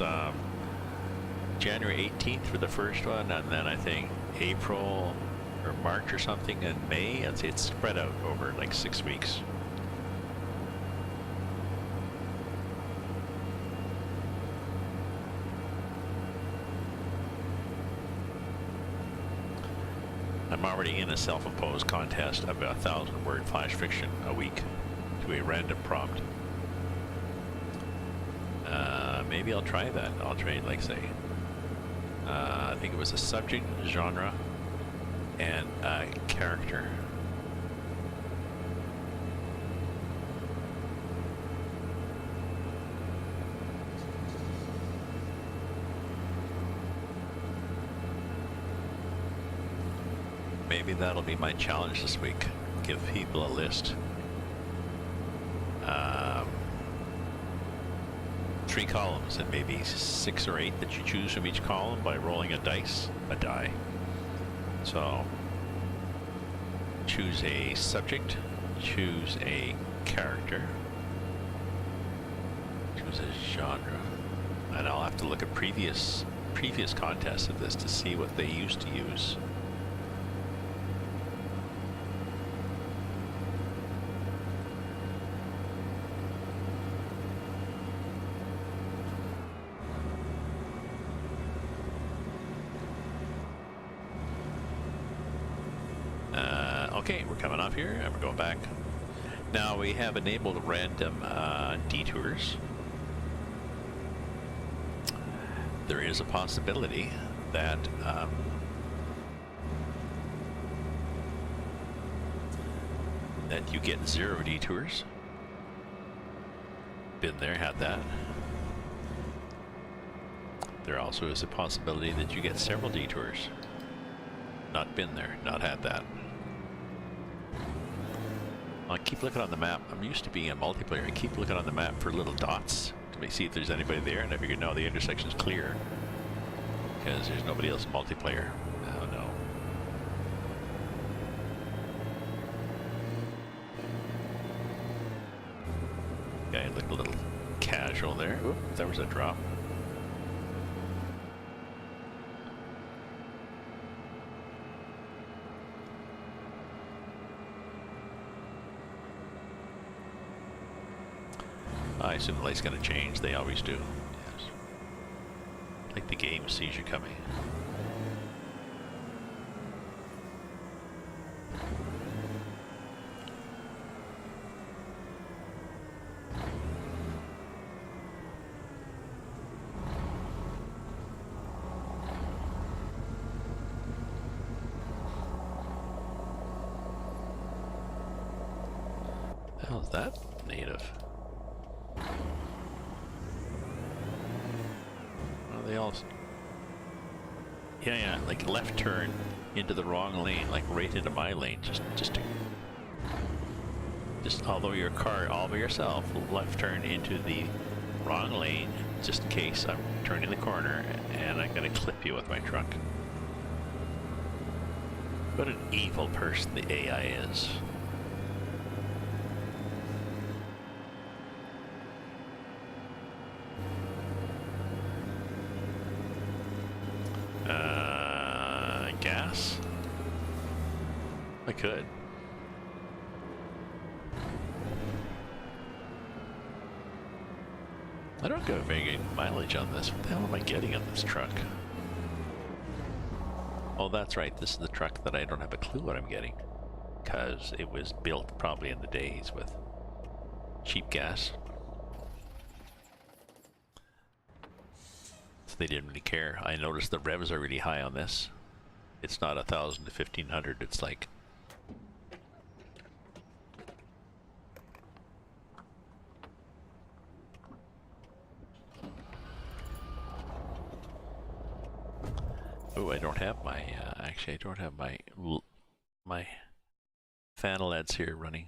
January 18th for the first one, and then I think April or March or something, and May. I'd say it's spread out over like 6 weeks. I'm already in a self-imposed contest of a 1,000-word flash fiction a week to a random prompt. Maybe I'll try that. I'll try, like, say, I think it was a subject, genre, and a character. Maybe that'll be my challenge this week. Give people a list. 3 columns, and maybe 6 or 8 that you choose from each column by rolling a die. So choose a subject, choose a character, choose a genre, and I'll have to look at previous contests of this to see what they used to use. Okay, we're coming off here and we're going back. Now we have enabled random detours. There is a possibility that that you get 0 detours. Been there, had that. There also is a possibility that you get several detours. Not been there, not had that. I keep looking on the map. I'm used to being a multiplayer. I keep looking on the map for little dots to see if there's anybody there, and I figure no, the intersection's clear because there's nobody else in multiplayer. Oh no. Guy looked a little casual there. Oop, there was a drop. I assume the light's going to change. They always do. Yes. Like the game sees you coming. The hell is that native? They all, yeah, like left turn into the wrong lane, like right into my lane, just although your car all by yourself, left turn into the wrong lane, just in case I'm turning the corner and I'm gonna clip you with my truck. What an evil person the AI is. Gas? I could. I don't get very good mileage on this. What the hell am I getting on this truck? Oh, that's right. This is the truck that I don't have a clue what I'm getting, because it was built probably in the days with cheap gas. so they didn't really care. I noticed the revs are really high on this. It's not 1,000 to 1,500. It's like oh, I don't have my actually I don't have my fan LEDs here running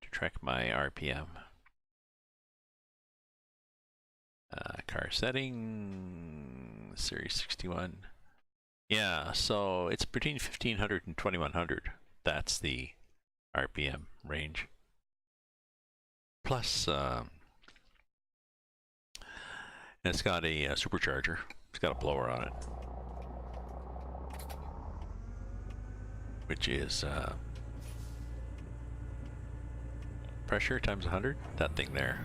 to track my RPM. Car setting, Series 61. Yeah, so it's between 1,500 and 2,100. That's the RPM range. Plus, it's got a supercharger. It's got a blower on it, which is pressure times 100. That thing there.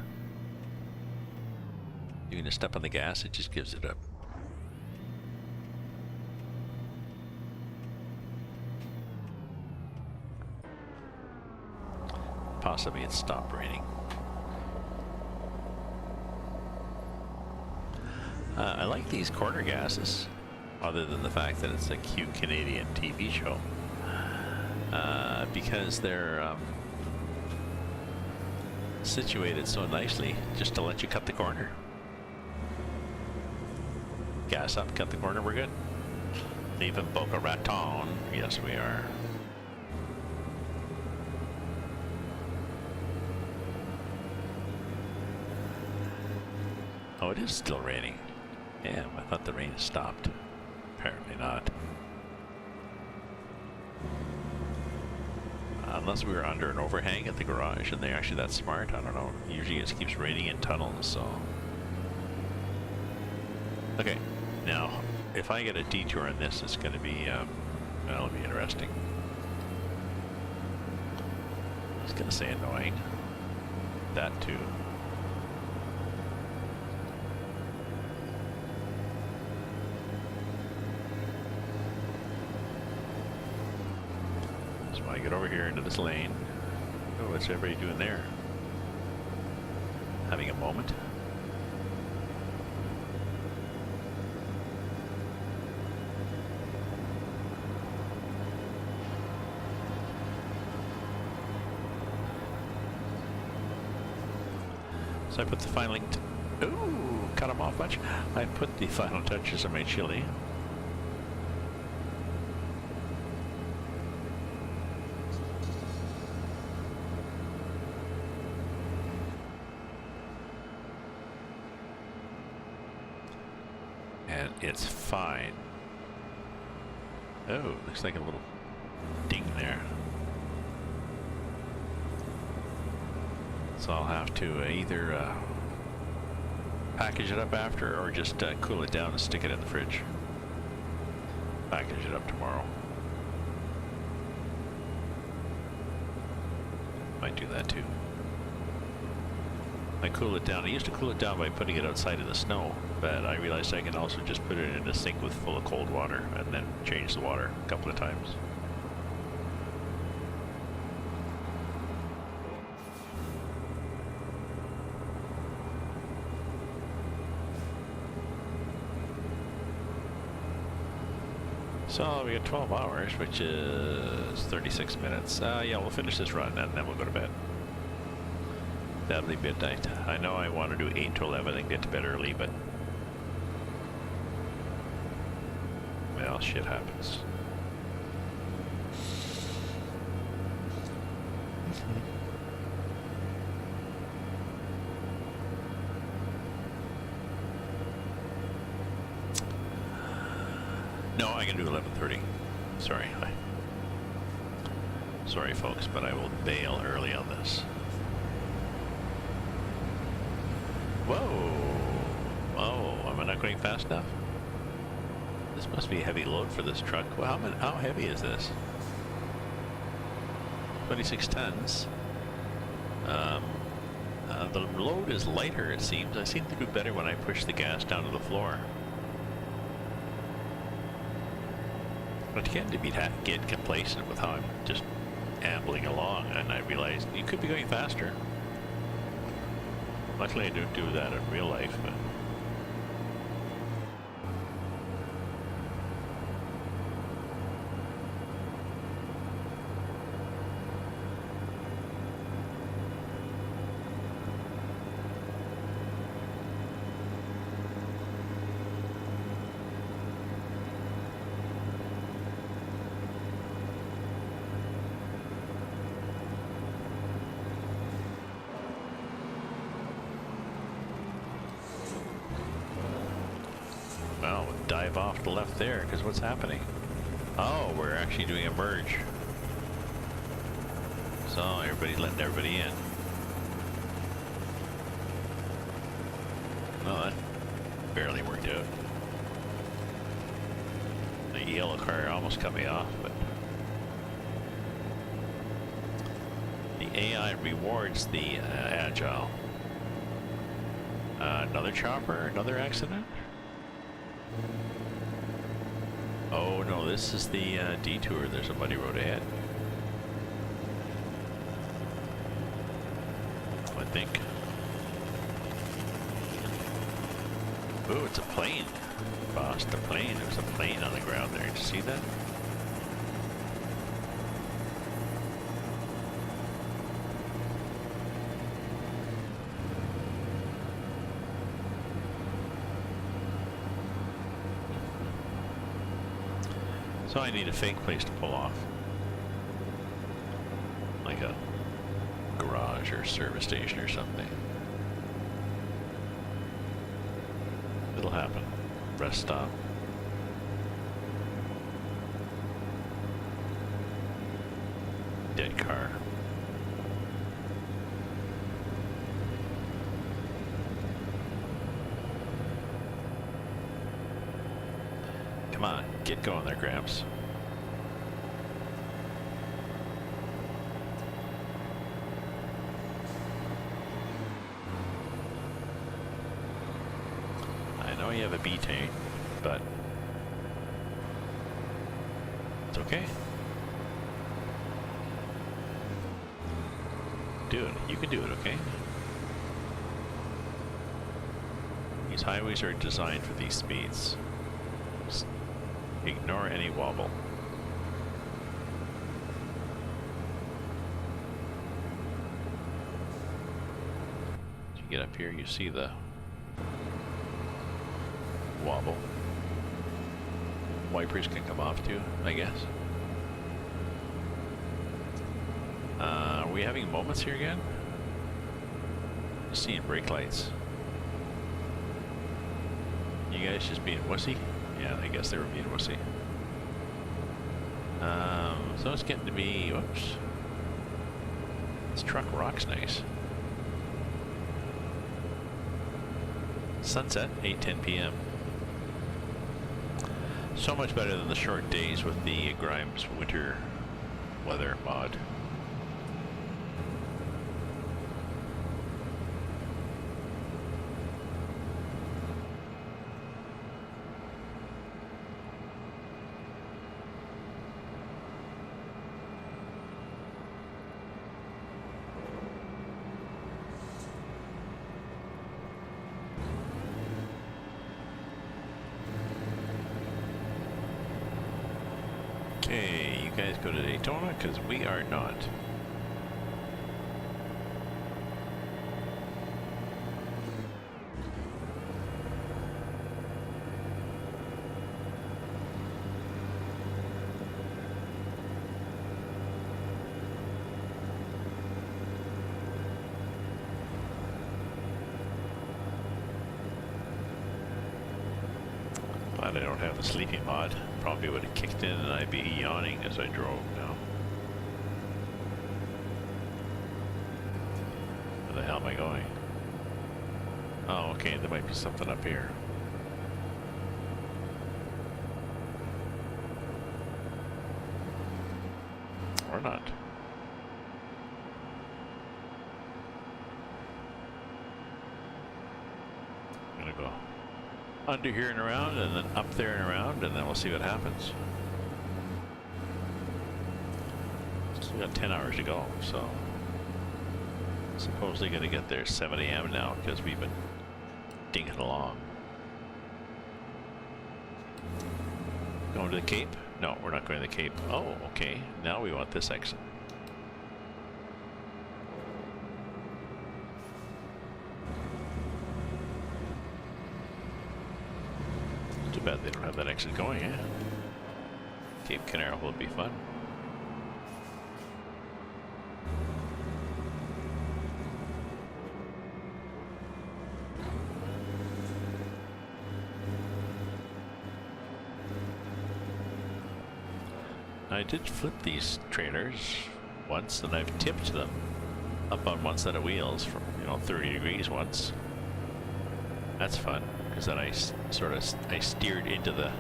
Even a step on the gas, it just gives it up. Possibly it stopped raining. I like these corner gases, other than the fact that it's a cute Canadian TV show, because they're situated so nicely just to let you cut the corner. Gas up, cut the corner, we're good. Leaving Boca Raton. Yes, we are. Oh, it is still raining. Damn, I thought the rain stopped. Apparently not. Unless we were under an overhang at the garage and they're actually that smart, I don't know. Usually it just keeps raining in tunnels, so. Okay. Now, if I get a detour on this, it's going to be, well, it'll be interesting. I was going to say annoying. That too. So I get over here into this lane. Oh, what's everybody doing there? Having a moment. So I put the final, ooh, cut them off much. I put the final touches on my chili. And it's fine. Oh, looks like a little ding there. So I'll have to either package it up after or just cool it down and stick it in the fridge. Package it up tomorrow. Might do that too. I cool it down. I used to cool it down by putting it outside in the snow, but I realized I can also just put it in a sink with full of cold water and then change the water a couple of times. So we got 12 hours, which is 36 minutes. Yeah, we'll finish this run and then we'll go to bed. That'll be midnight. I know I want to do 8 to 11 and get to bed early, but well, shit happens. No, I can do 11:30. Sorry. Sorry, folks, but I will bail early on this. Whoa! Oh, am I not going fast enough? This must be a heavy load for this truck. Well, how heavy is this? 26 tons. The load is lighter, it seems. I seem to do better when I push the gas down to the floor. But again, to get complacent with how I'm just ambling along, and I realized you could be going faster. Luckily, I don't do that in real life, but drive off to the left there, because what's happening? Oh, we're actually doing a merge. So everybody's letting everybody in. No, that barely worked out. The yellow car almost cut me off, but the AI rewards the agile. Another chopper, another accident? Oh no, this is the detour. There's a muddy road ahead. I think. Ooh, it's a plane. Boss, the plane. There's a plane on the ground there. Did you see that? So I need a fake place to pull off. Like a garage or service station or something. It'll happen. Rest stop. Dead car. Come on, get going there, Gramps. I know you have a B-tank, but it's okay. Do it. You can do it, okay? These highways are designed for these speeds. Just ignore any wobble. As you get up here, you see the wobble. Wipers can come off too, I guess. Are we having moments here again? Just seeing brake lights. You guys just being wussy? Yeah, I guess they were being wussy. So it's getting to be, whoops. This truck rocks nice. Sunset, 8:10 p.m. So much better than the short days with the Grimes winter weather mod. Okay, you guys go to Daytona, because we are not. Glad I don't have the sleeping mod. Probably would have kicked in and I'd be yawning as I drove now. Where the hell am I going? Oh, okay, there might be something up here. Or not. I'm gonna go under here and around, and then up there and around, and then we'll see what happens. Still got 10 hours to go, so supposedly gonna get there 7 a.m. now because we've been dinking along. Going to the Cape? No, we're not going to the Cape. Oh, okay. Now we want this exit. Too bad they don't have that exit going, eh? Cape Canaveral will be fun. I did flip these trailers once, and I've tipped them up on one set of wheels from, 30 degrees once. That's fun, because then I steered into the,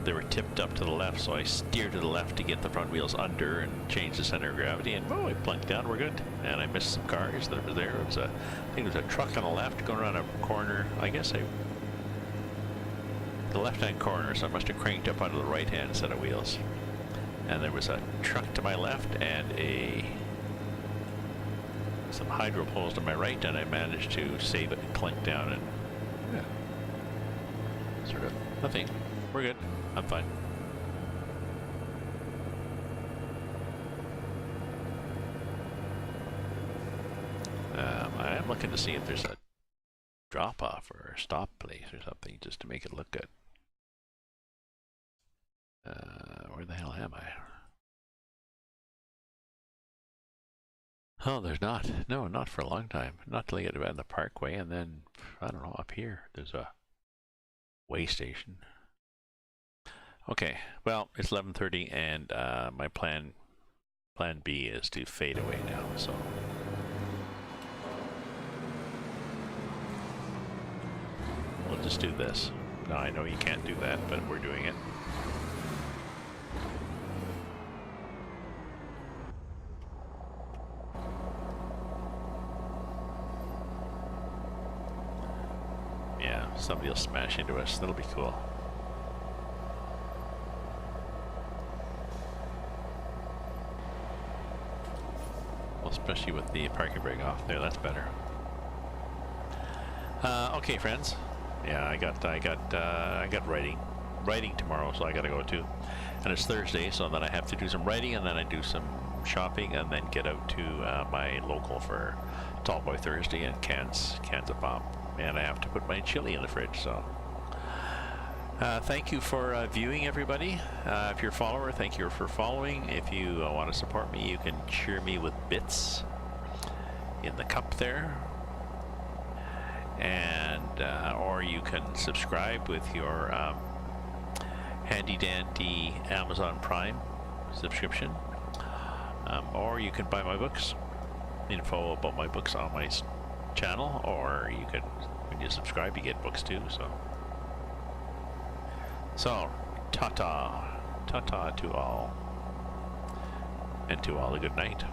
they were tipped up to the left, so I steered to the left to get the front wheels under and change the center of gravity, and I plunked down, we're good. And I missed some cars that were there. It was I think it was a truck on the left going around a corner. I guess the left-hand corner, so I must have cranked up onto the right-hand set of wheels. And there was a truck to my left and some hydro poles to my right, and I managed to save it and clink down, and sort of nothing. We're good. I'm fine. I am looking to see if there's a drop-off or a stop place or something, just to make it look good. Where the hell am I? Oh, there's not. No, not for a long time. Not till I get around the parkway, and then, I don't know, up here, there's a way station. Okay, well, it's 11:30, and my plan B is to fade away now, so. We'll just do this. Now, I know you can't do that, but we're doing it. Yeah, somebody will smash into us. That'll be cool. Well, especially with the parking brake off there, that's better. Okay, friends. Yeah, I got writing tomorrow, so I gotta go too. And it's Thursday, so then I have to do some writing, and then I do some shopping, and then get out to my local for Tallboy Thursday and cans of pop. And I have to put my chili in the fridge, so. Thank you for viewing, everybody. If you're a follower, thank you for following. If you want to support me, you can cheer me with bits in the cup there. And or you can subscribe with your handy dandy Amazon Prime subscription, or you can buy my books. Info about my books on my channel, or you can, when you subscribe, you get books too. So ta-ta to all, and to all a good night.